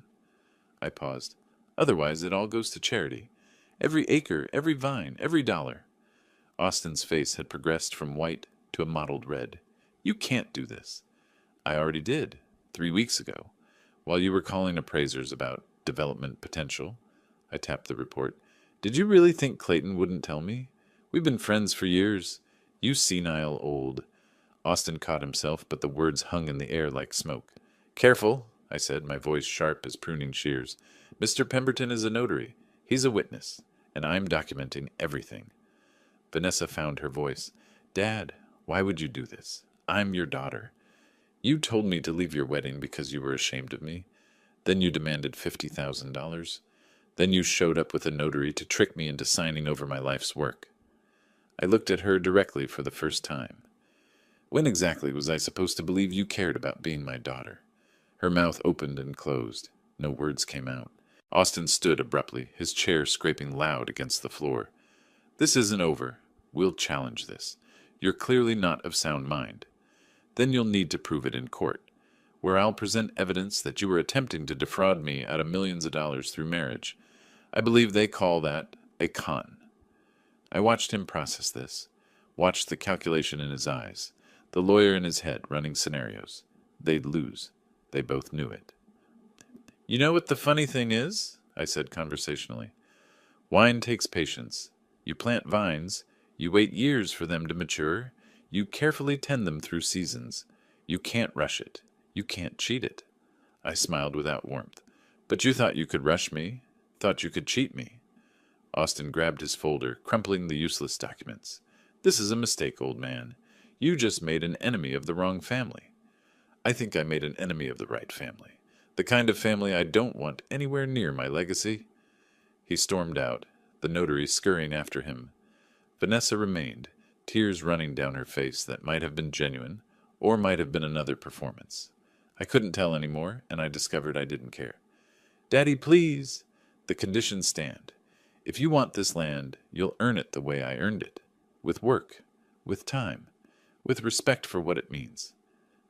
I paused. Otherwise, it all goes to charity. Every acre, every vine, every dollar. Austin's face had progressed from white to a mottled red. You can't do this. I already did, 3 weeks ago, while you were calling appraisers about development potential. I tapped the report. Did you really think Clayton wouldn't tell me? We've been friends for years. You senile old. Austin caught himself, but the words hung in the air like smoke. Careful, I said, my voice sharp as pruning shears. Mr. Pemberton is a notary. He's a witness, and I'm documenting everything. Vanessa found her voice. Dad, why would you do this? I'm your daughter. You told me to leave your wedding because you were ashamed of me. Then you demanded $50,000. Then you showed up with a notary to trick me into signing over my life's work. I looked at her directly for the first time. When exactly was I supposed to believe you cared about being my daughter? Her mouth opened and closed. No words came out. Austin stood abruptly, his chair scraping loud against the floor. This isn't over. We'll challenge this. You're clearly not of sound mind. Then you'll need to prove it in court, where I'll present evidence that you were attempting to defraud me out of millions of dollars through marriage. I believe they call that a con. I watched him process this, watched the calculation in his eyes, the lawyer in his head running scenarios. They'd lose. They both knew it. You know what the funny thing is? I said conversationally. Wine takes patience. You plant vines, you wait years for them to mature, you carefully tend them through seasons. You can't rush it. You can't cheat it. I smiled without warmth. But you thought you could rush me, thought you could cheat me. Austin grabbed his folder, crumpling the useless documents. This is a mistake, old man. You just made an enemy of the wrong family. I think I made an enemy of the right family. The kind of family I don't want anywhere near my legacy. He stormed out, the notary scurrying after him. Vanessa remained, tears running down her face that might have been genuine, or might have been another performance. I couldn't tell any more, and I discovered I didn't care. Daddy, please! The conditions stand. If you want this land, you'll earn it the way I earned it. with work, with time, with respect for what it means.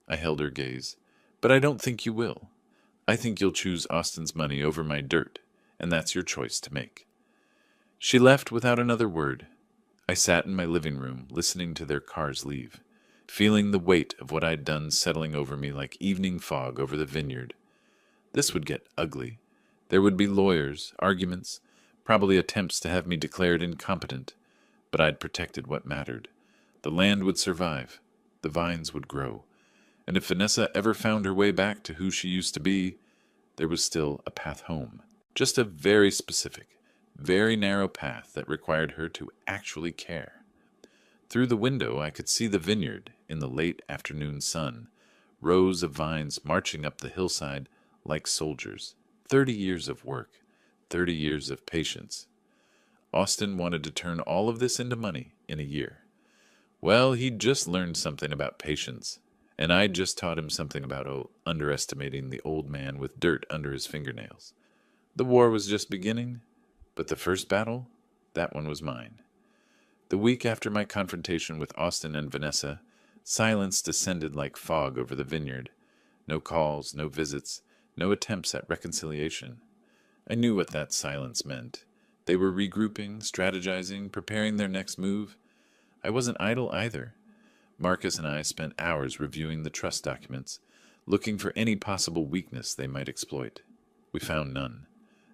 I held her gaze. But I don't think you will. I think you'll choose Austin's money over my dirt, and that's your choice to make. She left without another word. I sat in my living room, listening to their cars leave, feeling the weight of what I'd done settling over me like evening fog over the vineyard. This would get ugly. There would be lawyers, arguments, probably attempts to have me declared incompetent, but I'd protected what mattered. The land would survive. The vines would grow. And if Vanessa ever found her way back to who she used to be, there was still a path home. Just a very specific, very narrow path that required her to actually care. Through the window I could see the vineyard in the late afternoon sun, rows of vines marching up the hillside like soldiers. 30 years of work, 30 years of patience. Austin wanted to turn all of this into money in a year. Well, he'd just learned something about patience, and I'd just taught him something about underestimating the old man with dirt under his fingernails. The war was just beginning, but the first battle, that one was mine. The week after my confrontation with Austin and Vanessa, silence descended like fog over the vineyard. No calls, no visits, no attempts at reconciliation. I knew what that silence meant. They were regrouping, strategizing, preparing their next move. I wasn't idle either. Marcus and I spent hours reviewing the trust documents, looking for any possible weakness they might exploit. We found none.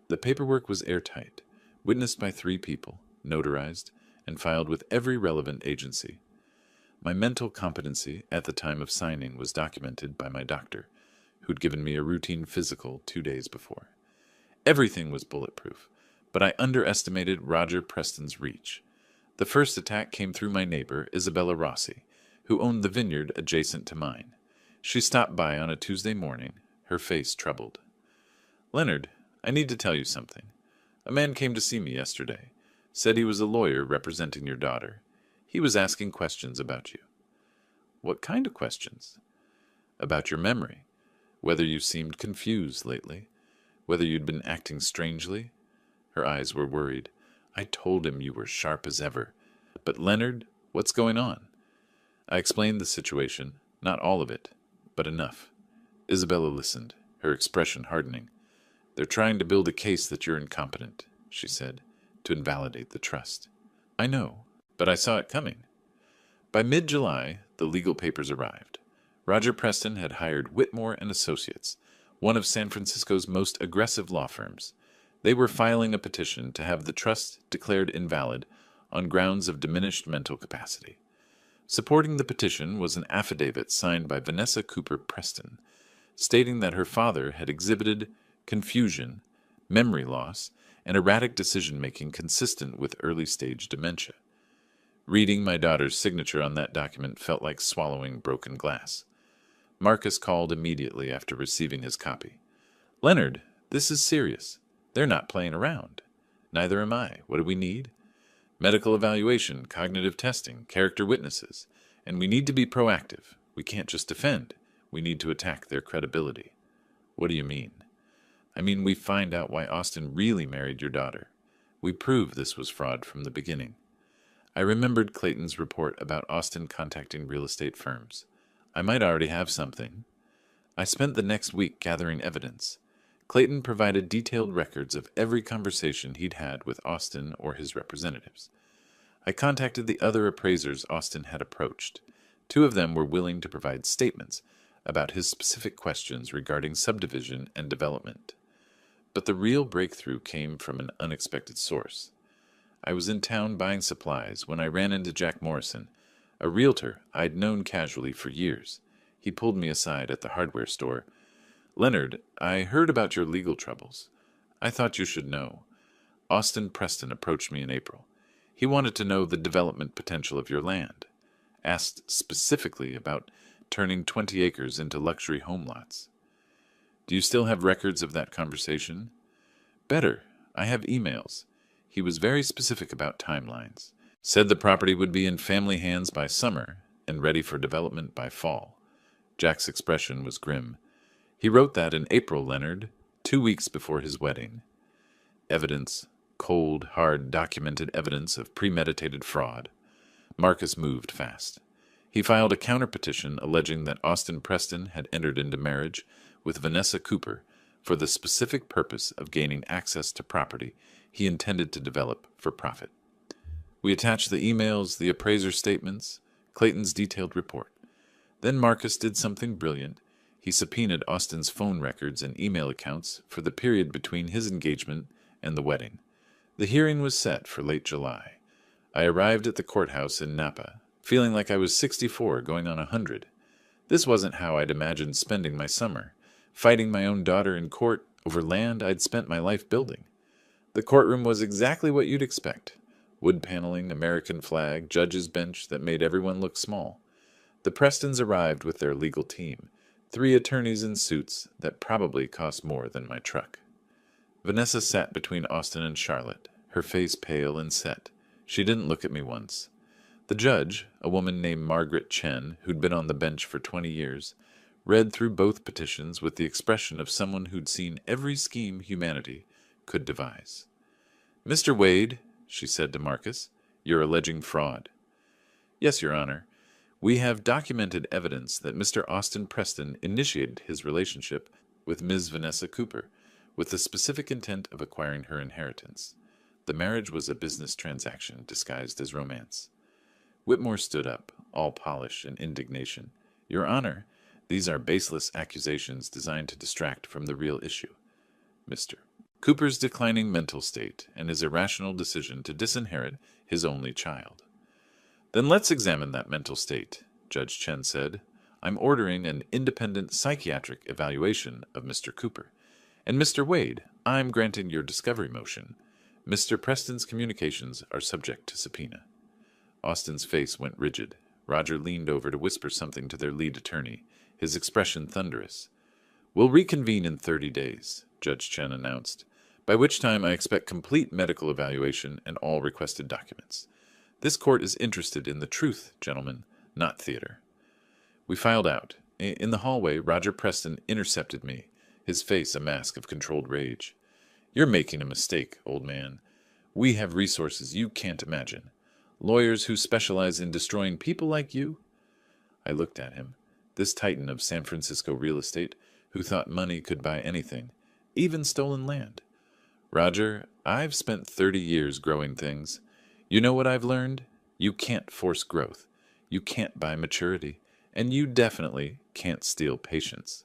The paperwork was airtight, witnessed by 3 people, notarized, and filed with every relevant agency. My mental competency at the time of signing was documented by my doctor, who'd given me a routine physical 2 days before. Everything was bulletproof, but I underestimated Roger Preston's reach. The first attack came through my neighbor, Isabella Rossi, who owned the vineyard adjacent to mine. She stopped by on a Tuesday morning, her face troubled. "Leonard, I need to tell you something. A man came to see me yesterday, said he was a lawyer representing your daughter. He was asking questions about you." "What kind of questions?" "About your memory. Whether you seemed confused lately. Whether you'd been acting strangely." Her eyes were worried. "I told him you were sharp as ever. But Leonard, what's going on?" I explained the situation, not all of it, but enough. Isabella listened, her expression hardening. "They're trying to build a case that you're incompetent," she said, "to invalidate the trust." "I know, but I saw it coming." By mid-July, the legal papers arrived. Roger Preston had hired Whitmore and Associates, one of San Francisco's most aggressive law firms. They were filing a petition to have the trust declared invalid on grounds of diminished mental capacity. Supporting the petition was an affidavit signed by Vanessa Cooper Preston, stating that her father had exhibited confusion, memory loss, and erratic decision-making consistent with early-stage dementia. Reading my daughter's signature on that document felt like swallowing broken glass. Marcus called immediately after receiving his copy. "Leonard, this is serious. They're not playing around. Neither am I. What do we need? Medical evaluation, cognitive testing, character witnesses. And we need to be proactive. We can't just defend. We need to attack their credibility." "What do you mean?" "I mean we find out why Austin really married your daughter. We prove this was fraud from the beginning." I remembered Clayton's report about Austin contacting real estate firms. I might already have something. I spent the next week gathering evidence. Clayton provided detailed records of every conversation he'd had with Austin or his representatives. I contacted the other appraisers Austin had approached. 2 of them were willing to provide statements about his specific questions regarding subdivision and development. But the real breakthrough came from an unexpected source. I was in town buying supplies when I ran into Jack Morrison, a realtor I'd known casually for years. He pulled me aside at the hardware store. "Leonard, I heard about your legal troubles. I thought you should know. Austin Preston approached me in April. He wanted to know the development potential of your land. Asked specifically about turning 20 acres into luxury home lots." "Do you still have records of that conversation?" "Better. I have emails. He was very specific about timelines. Said the property would be in family hands by summer and ready for development by fall." Jack's expression was grim. "He wrote that in April, Leonard, 2 weeks before his wedding." Evidence, cold, hard, documented evidence of premeditated fraud. Marcus moved fast. He filed a counter-petition alleging that Austin Preston had entered into marriage with Vanessa Cooper for the specific purpose of gaining access to property he intended to develop for profit. We attached the emails, the appraiser statements, Clayton's detailed report. Then Marcus did something brilliant. He subpoenaed Austin's phone records and email accounts for the period between his engagement and the wedding. The hearing was set for late July. I arrived at the courthouse in Napa, feeling like I was 64 going on 100. This wasn't how I'd imagined spending my summer, fighting my own daughter in court over land I'd spent my life building. The courtroom was exactly what you'd expect. Wood paneling, American flag, judge's bench that made everyone look small. The Prestons arrived with their legal team, 3 attorneys in suits that probably cost more than my truck. Vanessa sat between Austin and Charlotte, her face pale and set. She didn't look at me once. The judge, a woman named Margaret Chen, who'd been on the bench for 20 years, read through both petitions with the expression of someone who'd seen every scheme humanity could devise. "Mr. Wade," she said to Marcus, "you're alleging fraud." "Yes, Your Honor. We have documented evidence that Mr. Austin Preston initiated his relationship with Ms. Vanessa Cooper with the specific intent of acquiring her inheritance. The marriage was a business transaction disguised as romance." Whitmore stood up, all polish and indignation. "Your Honor, these are baseless accusations designed to distract from the real issue. Mr. Cooper's declining mental state and his irrational decision to disinherit his only child." "Then let's examine that mental state," Judge Chen said. "I'm ordering an independent psychiatric evaluation of Mr. Cooper. And Mr. Wade, I'm granting your discovery motion. Mr. Preston's communications are subject to subpoena." Austin's face went rigid. Roger leaned over to whisper something to their lead attorney, his expression thunderous. "We'll reconvene in 30 days, Judge Chen announced, "by which time I expect complete medical evaluation and all requested documents. This court is interested in the truth, gentlemen, not theater." We filed out. In the hallway, Roger Preston intercepted me, his face a mask of controlled rage. "You're making a mistake, old man. We have resources you can't imagine. Lawyers who specialize in destroying people like you?" I looked at him, this titan of San Francisco real estate, who thought money could buy anything, even stolen land. "Roger, I've spent 30 years growing things. You know what I've learned? You can't force growth. You can't buy maturity. And you definitely can't steal patience."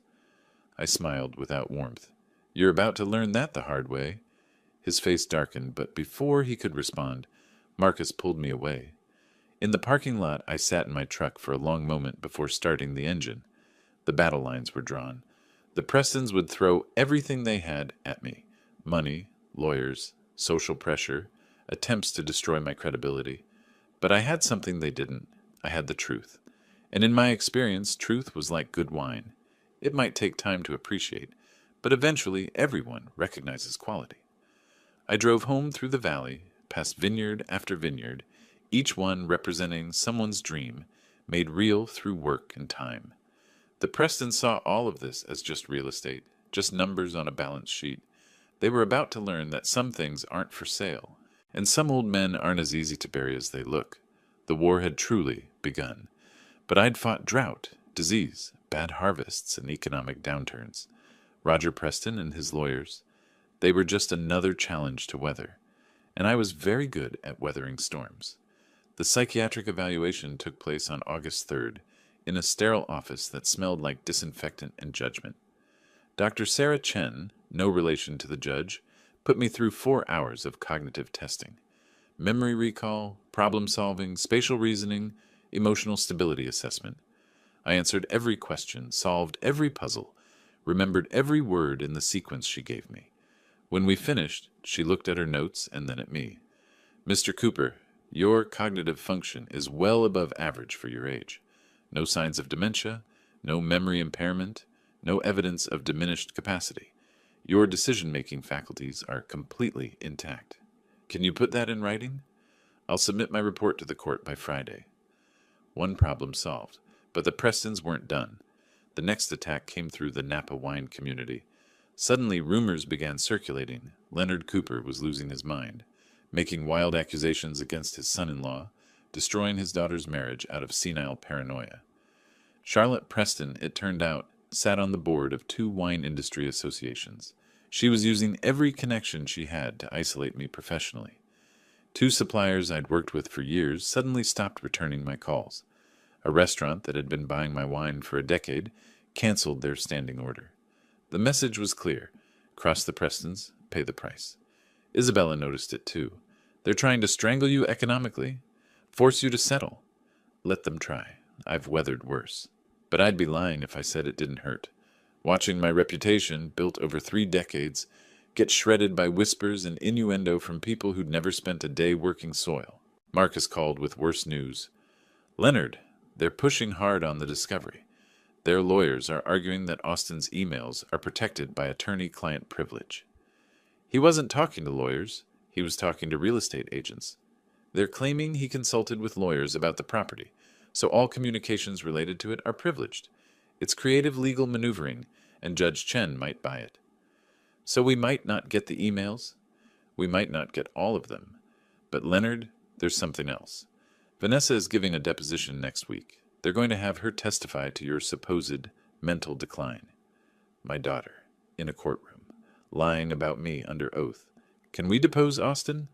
I smiled without warmth. "You're about to learn that the hard way." His face darkened, but before he could respond, Marcus pulled me away. In the parking lot, I sat in my truck for a long moment before starting the engine. The battle lines were drawn. The Prestons would throw everything they had at me: money, lawyers, social pressure, attempts to destroy my credibility. But I had something they didn't. I had the truth. And in my experience, truth was like good wine. It might take time to appreciate, but eventually everyone recognizes quality. I drove home through the valley, past vineyard after vineyard, each one representing someone's dream, made real through work and time. The Prestons saw all of this as just real estate, just numbers on a balance sheet. They were about to learn that some things aren't for sale, and some old men aren't as easy to bury as they look. The war had truly begun. But I'd fought drought, disease, bad harvests, and economic downturns. Roger Preston and his lawyers, they were just another challenge to weather, and I was very good at weathering storms. The psychiatric evaluation took place on August 3rd, in a sterile office that smelled like disinfectant and judgment. Dr. Sarah Chen, no relation to the judge, put me through 4 hours of cognitive testing. Memory recall, problem-solving, spatial reasoning, emotional stability assessment. I answered every question, solved every puzzle, remembered every word in the sequence she gave me. When we finished, she looked at her notes and then at me. "Mr. Cooper, your cognitive function is well above average for your age. No signs of dementia, no memory impairment, no evidence of diminished capacity. Your decision-making faculties are completely intact. Can you put that in writing? I'll submit my report to the court by Friday." One problem solved, but the Prestons weren't done. The next attack came through the Napa wine community. Suddenly rumors began circulating. Leonard Cooper was losing his mind, making wild accusations against his son-in-law, destroying his daughter's marriage out of senile paranoia. Charlotte Preston, it turned out, sat on the board of 2 wine industry associations. She was using every connection she had to isolate me professionally. 2 suppliers I'd worked with for years suddenly stopped returning my calls. A restaurant that had been buying my wine for a decade canceled their standing order. The message was clear: cross the Prestons, pay the price. Isabella noticed it too. They're trying to strangle you economically, force you to settle. Let them try. I've weathered worse. But I'd be lying if I said it didn't hurt. Watching my reputation, built over 3 decades, get shredded by whispers and innuendo from people who'd never spent a day working soil. Marcus called with worse news. Leonard, they're pushing hard on the discovery. Their lawyers are arguing that Austin's emails are protected by attorney-client privilege. He wasn't talking to lawyers. He was talking to real estate agents. They're claiming he consulted with lawyers about the property, so all communications related to it are privileged. It's creative legal maneuvering, and Judge Chen might buy it. So we might not get the emails. We might not get all of them. But Leonard, there's something else. Vanessa is giving a deposition next week. They're going to have her testify to your supposed mental decline. My daughter, in a courtroom, lying about me under oath. Can we depose Austin?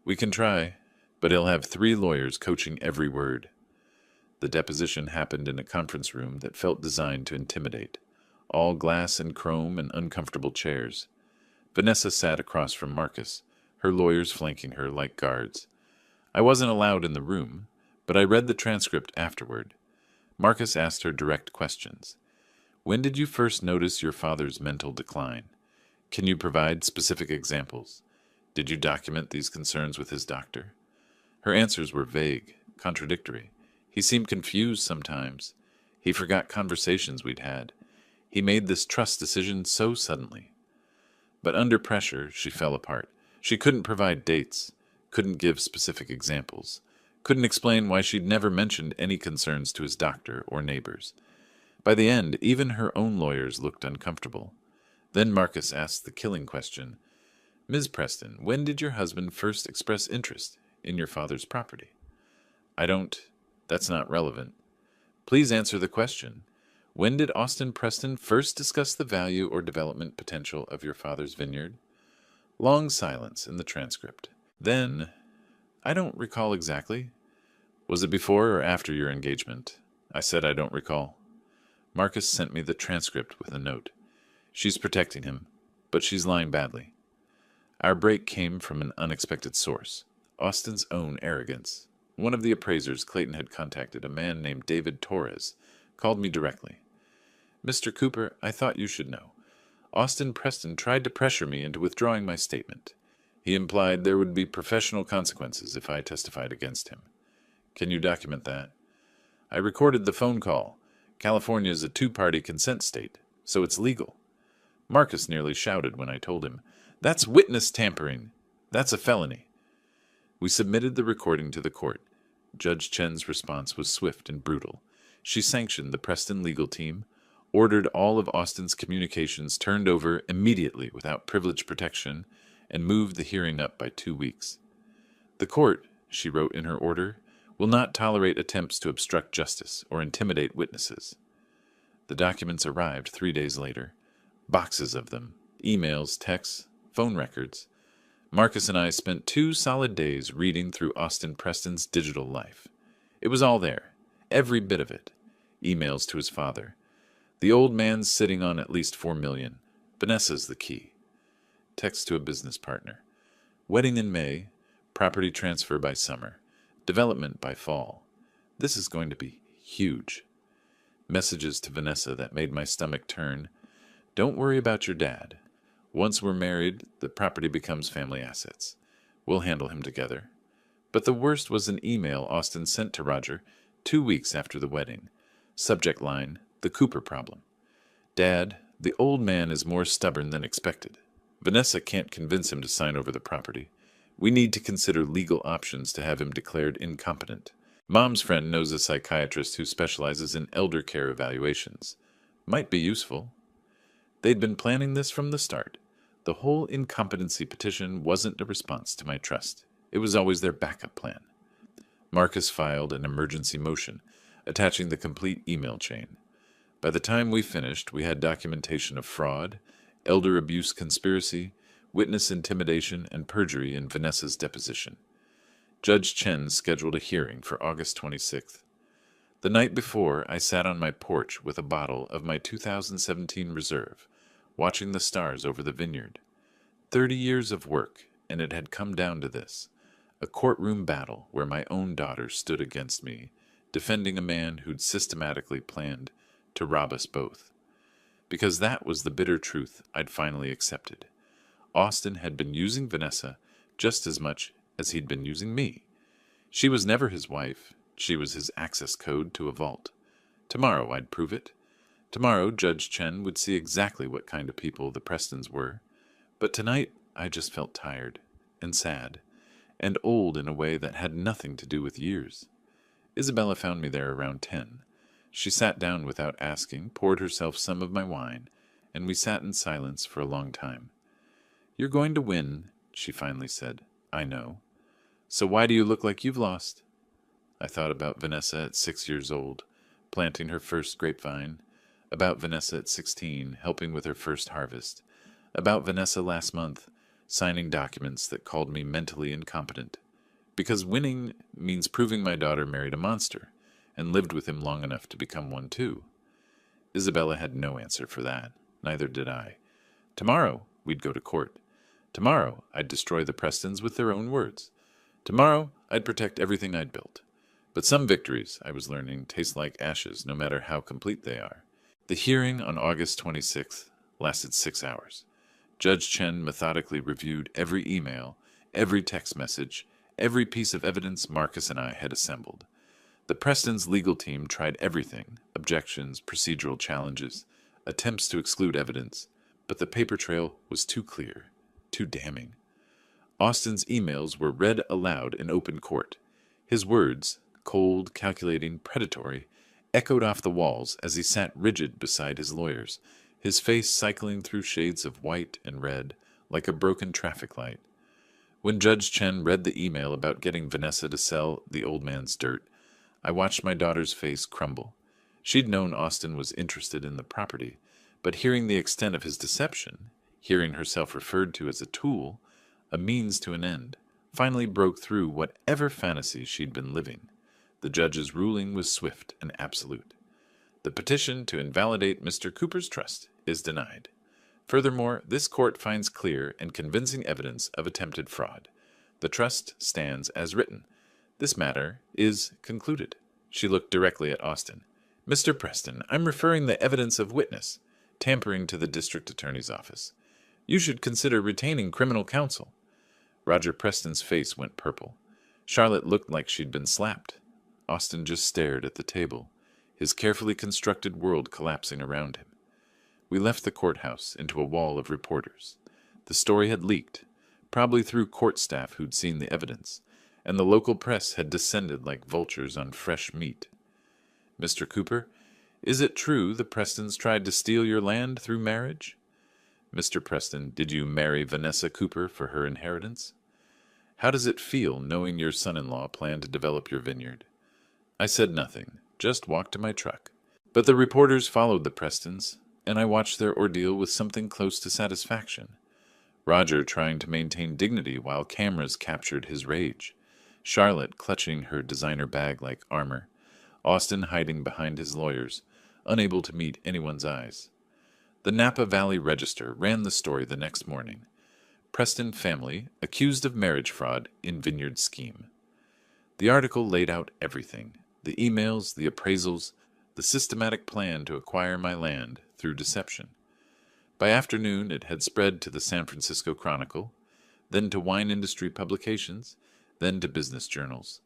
We can try, but he'll have 3 lawyers coaching every word. The deposition happened in a conference room that felt designed to intimidate. All glass and chrome and uncomfortable chairs. Vanessa sat across from Marcus, her lawyers flanking her like guards. I wasn't allowed in the room, but I read the transcript afterward. Marcus asked her direct questions. When did you first notice your father's mental decline? Can you provide specific examples? Did you document these concerns with his doctor? Her answers were vague, contradictory. He seemed confused sometimes. He forgot conversations we'd had. He made this trust decision so suddenly. But under pressure, she fell apart. She couldn't provide dates, couldn't give specific examples, couldn't explain why she'd never mentioned any concerns to his doctor or neighbors. By the end, even her own lawyers looked uncomfortable. Then Marcus asked the killing question, Ms. Preston, when did your husband first express interest in your father's property? That's not relevant. Please answer the question. When did Austin Preston first discuss the value or development potential of your father's vineyard? Long silence in the transcript. Then, I don't recall exactly. Was it before or after your engagement? I said I don't recall. Marcus sent me the transcript with a note. She's protecting him, but she's lying badly. Our break came from an unexpected source. Austin's own arrogance. One of the appraisers Clayton had contacted, a man named David Torres, called me directly. Mr. Cooper, I thought you should know. Austin Preston tried to pressure me into withdrawing my statement. He implied there would be professional consequences if I testified against him. Can you document that? I recorded the phone call. California is a 2-party consent state, so it's legal. Marcus nearly shouted when I told him, That's witness tampering. That's a felony. We submitted the recording to the court. Judge Chen's response was swift and brutal. She sanctioned the Preston legal team, ordered all of Austin's communications turned over immediately without privilege protection, and moved the hearing up by 2 weeks. The court, she wrote in her order, will not tolerate attempts to obstruct justice or intimidate witnesses. The documents arrived 3 days later. Boxes of them, emails, texts, phone records. Marcus and I spent 2 solid days reading through Austin Preston's digital life. It was all there, every bit of it. Emails to his father. The old man's sitting on at least $4 million. Vanessa's the key. Text to a business partner. Wedding in May, property transfer by summer, development by fall. This is going to be huge. Messages to Vanessa that made my stomach turn. Don't worry about your dad. Once we're married, the property becomes family assets. We'll handle him together. But the worst was an email Austin sent to Roger 2 weeks after the wedding. Subject line, the Cooper problem. Dad, the old man is more stubborn than expected. Vanessa can't convince him to sign over the property. We need to consider legal options to have him declared incompetent. Mom's friend knows a psychiatrist who specializes in elder care evaluations. Might be useful. They'd been planning this from the start. The whole incompetency petition wasn't a response to my trust. It was always their backup plan. Marcus filed an emergency motion, attaching the complete email chain. By the time we finished, we had documentation of fraud, elder abuse conspiracy, witness intimidation, and perjury in Vanessa's deposition. Judge Chen scheduled a hearing for August 26th. The night before, I sat on my porch with a bottle of my 2017 Reserve, watching the stars over the vineyard. 30 years of work, and it had come down to this: a courtroom battle where my own daughter stood against me, defending a man who'd systematically planned to rob us both. Because that was the bitter truth I'd finally accepted. Austin had been using Vanessa just as much as he'd been using me. She was never his wife. She was his access code to a vault. Tomorrow I'd prove it. Tomorrow Judge Chen would see exactly what kind of people the Prestons were. But tonight I just felt tired and sad and old in a way that had nothing to do with years. Isabella found me there around 10. She sat down without asking, poured herself some of my wine, and we sat in silence for a long time. "You're going to win," she finally said. "I know. So why do you look like you've lost?" I thought about Vanessa at 6 years old, planting her first grapevine, about Vanessa at 16, helping with her first harvest, about Vanessa last month, signing documents that called me mentally incompetent. Because winning means proving my daughter married a monster, and lived with him long enough to become one too. Isabella had no answer for that. Neither did I. Tomorrow we'd go to court. Tomorrow I'd destroy the Prestons with their own words. Tomorrow I'd protect everything I'd built. But some victories, I was learning, taste like ashes, no matter how complete they are. The hearing on August 26th lasted 6 hours. Judge Chen methodically reviewed every email, every text message, every piece of evidence Marcus and I had assembled. The Prestons' legal team tried everything: objections, procedural challenges, attempts to exclude evidence, but the paper trail was too clear, too damning. Austin's emails were read aloud in open court. His words, cold, calculating, predatory, echoed off the walls as he sat rigid beside his lawyers, his face cycling through shades of white and red like a broken traffic light. When Judge Chen read the email about getting Vanessa to sell the old man's dirt, I watched my daughter's face crumble. She'd known Austin was interested in the property, but hearing the extent of his deception, hearing herself referred to as a tool, a means to an end, finally broke through whatever fantasy she'd been living. The judge's ruling was swift and absolute. The petition to invalidate Mr. Cooper's trust is denied. Furthermore, this court finds clear and convincing evidence of attempted fraud. The trust stands as written. This matter is concluded. She looked directly at Austin. "Mr. Preston, I'm referring the evidence of witness, tampering to the district attorney's office. You should consider retaining criminal counsel." Roger Preston's face went purple. Charlotte looked like she'd been slapped. Austin just stared at the table, his carefully constructed world collapsing around him. We left the courthouse into a wall of reporters. The story had leaked, probably through court staff who'd seen the evidence, and the local press had descended like vultures on fresh meat. "Mr. Cooper, is it true the Prestons tried to steal your land through marriage?" "Mr. Preston, did you marry Vanessa Cooper for her inheritance?" "How does it feel knowing your son-in-law planned to develop your vineyard?" I said nothing, just walked to my truck. But the reporters followed the Prestons, and I watched their ordeal with something close to satisfaction. Roger trying to maintain dignity while cameras captured his rage. Charlotte clutching her designer bag like armor. Austin hiding behind his lawyers, unable to meet anyone's eyes. The Napa Valley Register ran the story the next morning. Preston family accused of marriage fraud in vineyard scheme. The article laid out everything: the emails, the appraisals, the systematic plan to acquire my land through deception. By afternoon, it had spread to the San Francisco Chronicle, then to wine industry publications, then to business journals.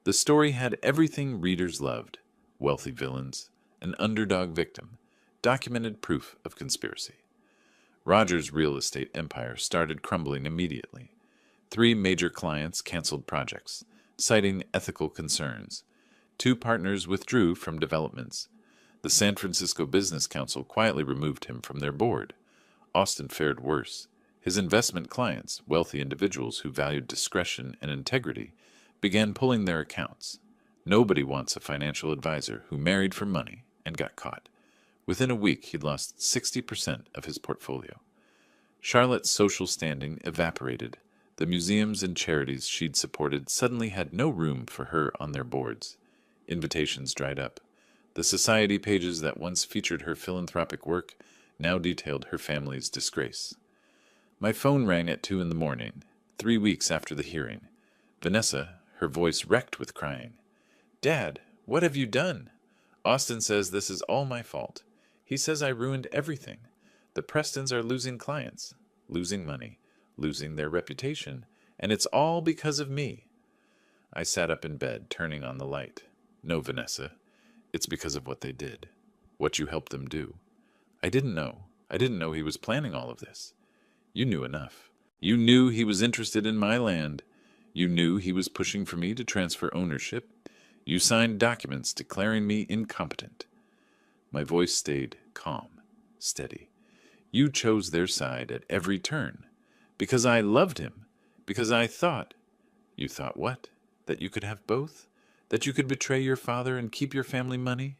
The story had everything readers loved: wealthy villains, an underdog victim, documented proof of conspiracy. Roger's real estate empire started crumbling immediately. 3 major clients canceled projects, citing ethical concerns. 2 partners withdrew from developments. The San Francisco Business Council quietly removed him from their board. Austin fared worse. His investment clients, wealthy individuals who valued discretion and integrity, began pulling their accounts. Nobody wants a financial advisor who married for money and got caught. Within a week, he'd lost 60% of his portfolio. Charlotte's social standing evaporated. The museums and charities she'd supported suddenly had no room for her on their boards. Invitations dried up. The society pages that once featured her philanthropic work now detailed her family's disgrace. My phone rang at 2 in the morning, 3 weeks after the hearing. Vanessa, her voice wrecked with crying. "Dad, what have you done? Austin says this is all my fault. He says I ruined everything. The Prestons are losing clients, losing money, losing their reputation, and it's all because of me." I sat up in bed, turning on the light. "No, Vanessa. It's because of what they did. What you helped them do. I didn't know. I didn't know he was planning all of this. You knew enough. You knew he was interested in my land. You knew he was pushing for me to transfer ownership. You signed documents declaring me incompetent." My voice stayed calm, steady. "You chose their side at every turn. Because I loved him. Because I thought—" "You thought what? That you could have both? That you could betray your father and keep your family money?"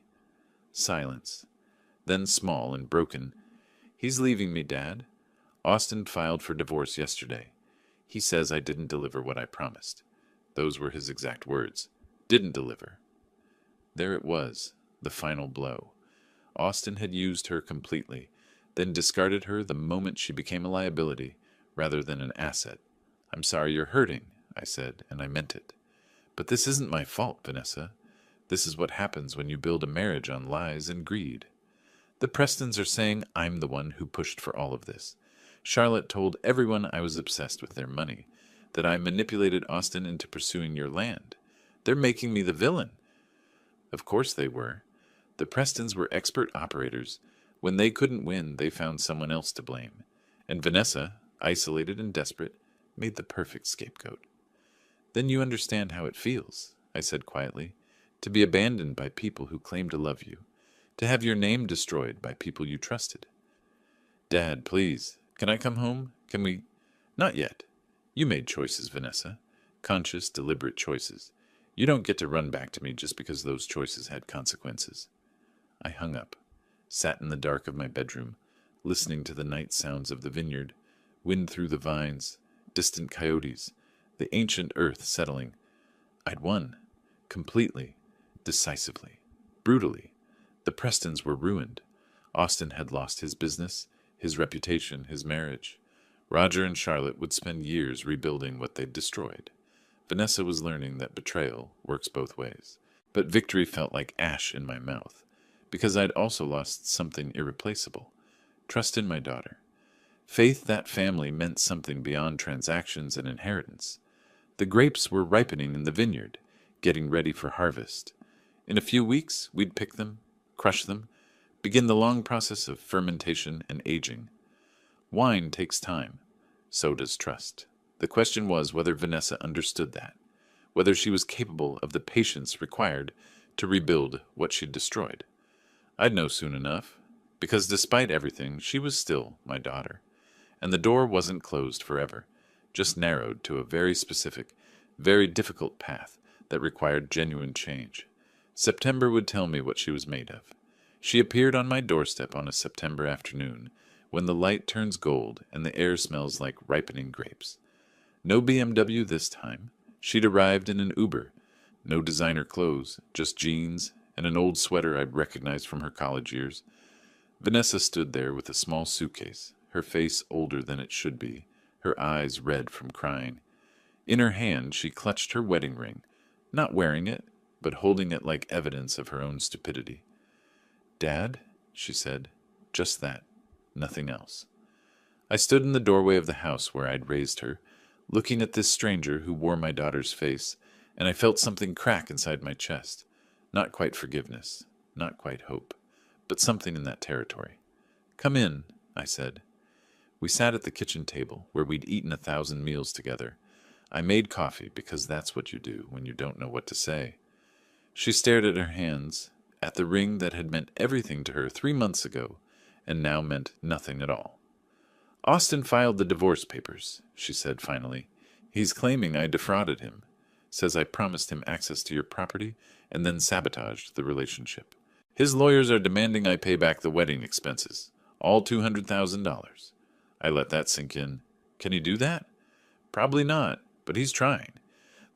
Silence. Then small and broken. "He's leaving me, Dad. Austin filed for divorce yesterday. He says I didn't deliver what I promised." Those were his exact words. Didn't deliver. There it was, the final blow. Austin had used her completely, then discarded her the moment she became a liability rather than an asset. "I'm sorry you're hurting," I said, and I meant it. "But this isn't my fault, Vanessa. This is what happens when you build a marriage on lies and greed. The Prestons are saying I'm the one who pushed for all of this. Charlotte told everyone I was obsessed with their money, that I manipulated Austin into pursuing your land. They're making me the villain." Of course they were. The Prestons were expert operators. When they couldn't win, they found someone else to blame. And Vanessa, isolated and desperate, made the perfect scapegoat. "Then you understand how it feels," I said quietly, "to be abandoned by people who claim to love you, to have your name destroyed by people you trusted." "Dad, please, can I come home? Can we—" "Not yet. You made choices, Vanessa. Conscious, deliberate choices. You don't get to run back to me just because those choices had consequences." I hung up, sat in the dark of my bedroom, listening to the night sounds of the vineyard, wind through the vines, distant coyotes, the ancient earth settling. I'd won. Completely. Decisively. Brutally. The Prestons were ruined. Austin had lost his business, his reputation, his marriage. Roger and Charlotte would spend years rebuilding what they'd destroyed. Vanessa was learning that betrayal works both ways. But victory felt like ash in my mouth, because I'd also lost something irreplaceable. Trust in my daughter. Faith that family meant something beyond transactions and inheritance. The grapes were ripening in the vineyard, getting ready for harvest. In a few weeks, we'd pick them, crush them, begin the long process of fermentation and aging. Wine takes time. So does trust. The question was whether Vanessa understood that, whether she was capable of the patience required to rebuild what she'd destroyed. I'd know soon enough, because despite everything, she was still my daughter. And the door wasn't closed forever, just narrowed to a very specific, very difficult path that required genuine change. September would tell me what she was made of. She appeared on my doorstep on a September afternoon, when the light turns gold and the air smells like ripening grapes. No BMW this time. She'd arrived in an Uber. No designer clothes, just jeans and an old sweater I'd recognized from her college years. Vanessa stood there with a small suitcase, her face older than it should be, her eyes red from crying. In her hand she clutched her wedding ring, not wearing it, but holding it like evidence of her own stupidity. "Dad," she said, just that, nothing else. I stood in the doorway of the house where I'd raised her, looking at this stranger who wore my daughter's face, and I felt something crack inside my chest. Not quite forgiveness, not quite hope, but something in that territory. "Come in," I said. We sat at the kitchen table, where we'd eaten 1,000 meals together. I made coffee, because that's what you do when you don't know what to say. She stared at her hands, at the ring that had meant everything to her 3 months ago, and now meant nothing at all. "Austin filed the divorce papers," she said finally. "He's claiming I defrauded him. says I promised him access to your property and then sabotaged the relationship. His lawyers are demanding I pay back the wedding expenses, all $200,000. I let that sink in. Can he do that? Probably not, but he's trying.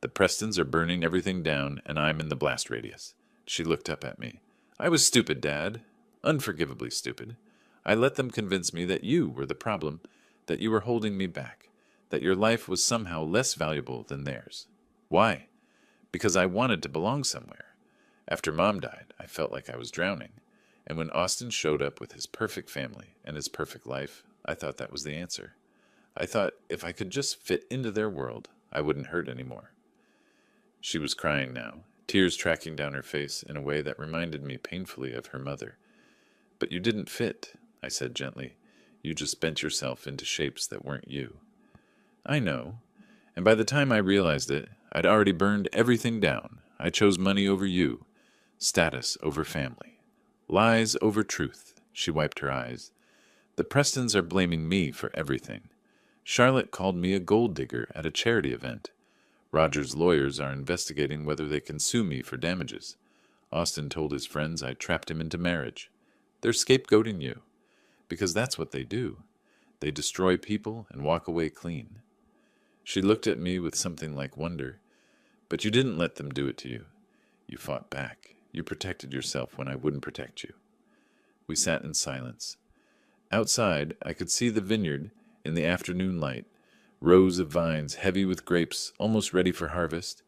The Prestons are burning everything down, and I'm in the blast radius. She looked up at me. I was stupid, Dad. Unforgivably stupid. I let them convince me that you were the problem, that you were holding me back, that your life was somehow less valuable than theirs. Why? Because I wanted to belong somewhere. After Mom died, I felt like I was drowning. And when Austin showed up with his perfect family and his perfect life, I thought that was the answer. I thought if I could just fit into their world, I wouldn't hurt anymore. She was crying now, tears tracking down her face in a way that reminded me painfully of her mother. But you didn't fit, I said gently. You just bent yourself into shapes that weren't you. I know. And by the time I realized it, I'd already burned everything down. I chose money over you, status over family, lies over truth. She wiped her eyes. The Prestons are blaming me for everything. Charlotte called me a gold digger at a charity event. Roger's lawyers are investigating whether they can sue me for damages. Austin told his friends I trapped him into marriage. They're scapegoating you, because that's what they do. They destroy people and walk away clean. She looked at me with something like wonder. But you didn't let them do it to you. You fought back. You protected yourself when I wouldn't protect you. We sat in silence. Outside, I could see the vineyard in the afternoon light, rows of vines heavy with grapes almost ready for harvest,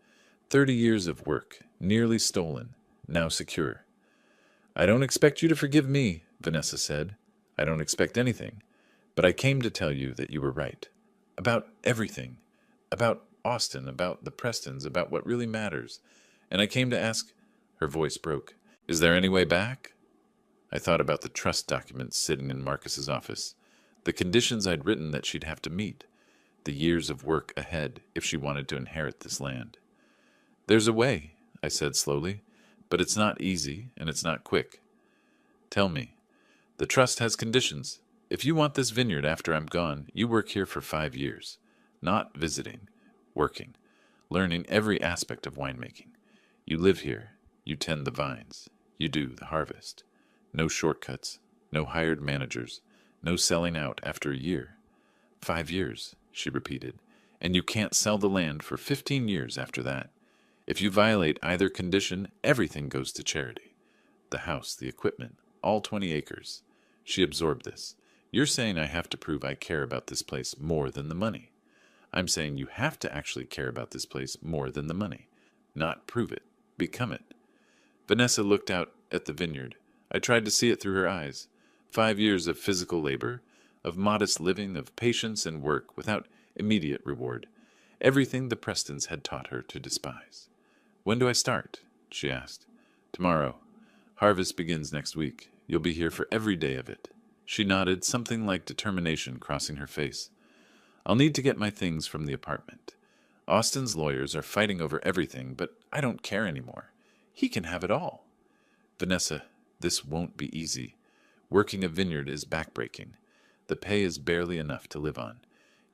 30 years of work, nearly stolen, now secure. I don't expect you to forgive me, Vanessa said. I don't expect anything, but I came to tell you that you were right. About everything. About Austin, about the Prestons, about what really matters. And I came to ask, her voice broke, is there any way back? I thought about the trust documents sitting in Marcus's office, the conditions I'd written that she'd have to meet, the years of work ahead if she wanted to inherit this land. There's a way, I said slowly, but it's not easy and it's not quick. Tell me. The trust has conditions. If you want this vineyard after I'm gone, you work here for 5 years. Not visiting, working, learning every aspect of winemaking. You live here. You tend the vines. You do the harvest. No shortcuts. No hired managers. No selling out after a year. 5 years, she repeated. And you can't sell the land for 15 years after that. If you violate either condition, everything goes to charity. The house, the equipment, all 20 acres. She absorbed this. You're saying I have to prove I care about this place more than the money. I'm saying you have to actually care about this place more than the money. Not prove it. Become it. Vanessa looked out at the vineyard. I tried to see it through her eyes. 5 years of physical labor, of modest living, of patience and work without immediate reward. Everything the Prestons had taught her to despise. When do I start? She asked. Tomorrow. Harvest begins next week. You'll be here for every day of it. She nodded, something like determination crossing her face. I'll need to get my things from the apartment. Austin's lawyers are fighting over everything, but I don't care anymore. He can have it all. Vanessa, this won't be easy. Working a vineyard is backbreaking. The pay is barely enough to live on.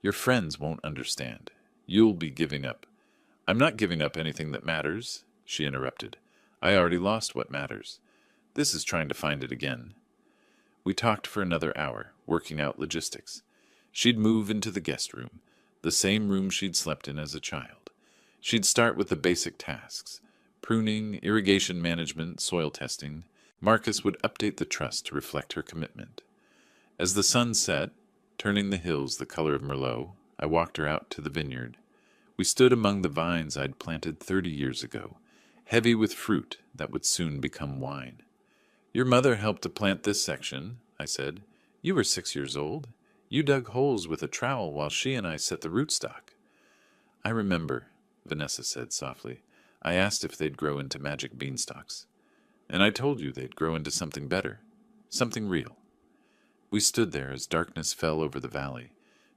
Your friends won't understand. You'll be giving up. I'm not giving up anything that matters, she interrupted. I already lost what matters. This is trying to find it again. We talked for another hour, working out logistics. She'd move into the guest room, the same room she'd slept in as a child. She'd start with the basic tasks, pruning, irrigation management, soil testing. Marcus would update the trust to reflect her commitment. As the sun set, turning the hills the color of Merlot, I walked her out to the vineyard. We stood among the vines I'd planted 30 years ago, heavy with fruit that would soon become wine. Your mother helped to plant this section, I said. You were 6 years old. You dug holes with a trowel while she and I set the rootstock. I remember, Vanessa said softly. I asked if they'd grow into magic beanstalks. And I told you they'd grow into something better, something real. We stood there as darkness fell over the valley,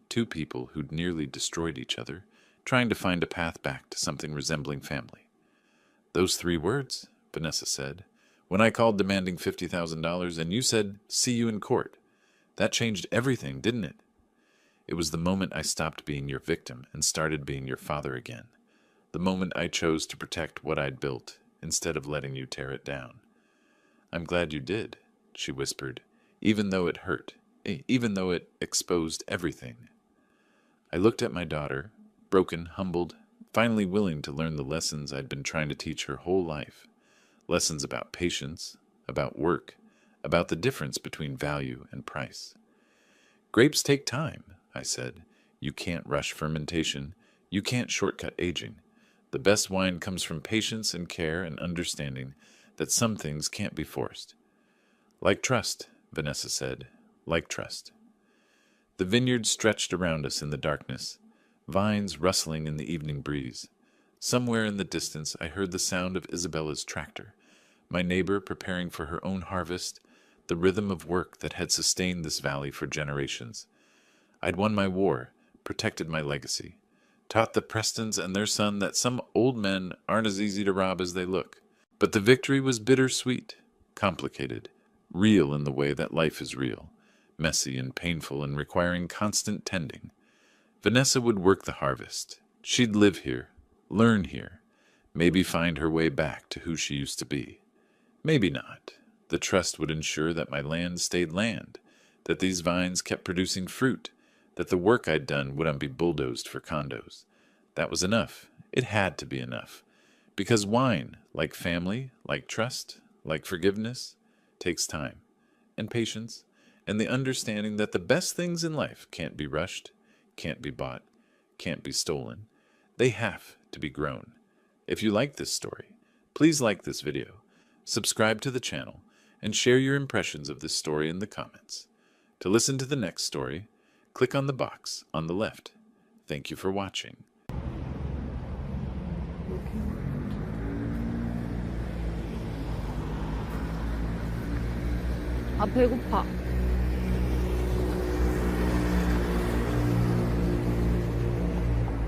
two people who'd nearly destroyed each other, trying to find a path back to something resembling family. Those 3 words, Vanessa said, when I called demanding $50,000 and you said, see you in court. That changed everything, didn't it? It was the moment I stopped being your victim and started being your father again. the moment I chose to protect what I'd built instead of letting you tear it down. I'm glad you did, she whispered, even though it hurt, even though it exposed everything. I looked at my daughter, broken, humbled, finally willing to learn the lessons I'd been trying to teach her whole life. Lessons about patience, about work, about the difference between value and price. Grapes take time, I said. You can't rush fermentation. You can't shortcut aging. The best wine comes from patience and care and understanding that some things can't be forced. Like trust, Vanessa said. Like trust. The vineyard stretched around us in the darkness, vines rustling in the evening breeze. Somewhere in the distance I heard the sound of Isabella's tractor, my neighbor preparing for her own harvest, the rhythm of work that had sustained this valley for generations. I'd won my war, protected my legacy, taught the Prestons and their son that some old men aren't as easy to rob as they look. But the victory was bittersweet, complicated, real in the way that life is real, messy and painful and requiring constant tending. Vanessa would work the harvest. She'd live here, learn here, maybe find her way back to who she used to be. Maybe not. The trust would ensure that my land stayed land, that these vines kept producing fruit, that the work I'd done wouldn't be bulldozed for condos. That was enough. It had to be enough. Because wine, like family, like trust, like forgiveness, takes time and patience and the understanding that the best things in life can't be rushed, can't be bought, can't be stolen. They have to be grown. If you like this story, please like this video, subscribe to the channel, and share your impressions of this story in the comments. To listen to the next story, click on the box on the left. Thank you for watching. 아, 배고파.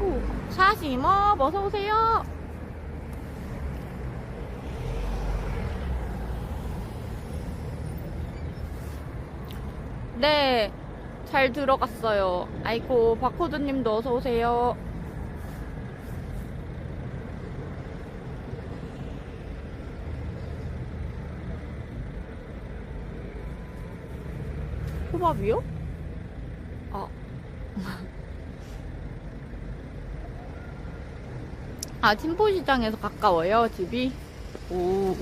오, 샤시머, 어서오세요. 네, 잘 들어갔어요. 아이고, 바코드님도 어서오세요. 호밥이요? 아. 아, 침포시장에서 가까워요, 집이? 오.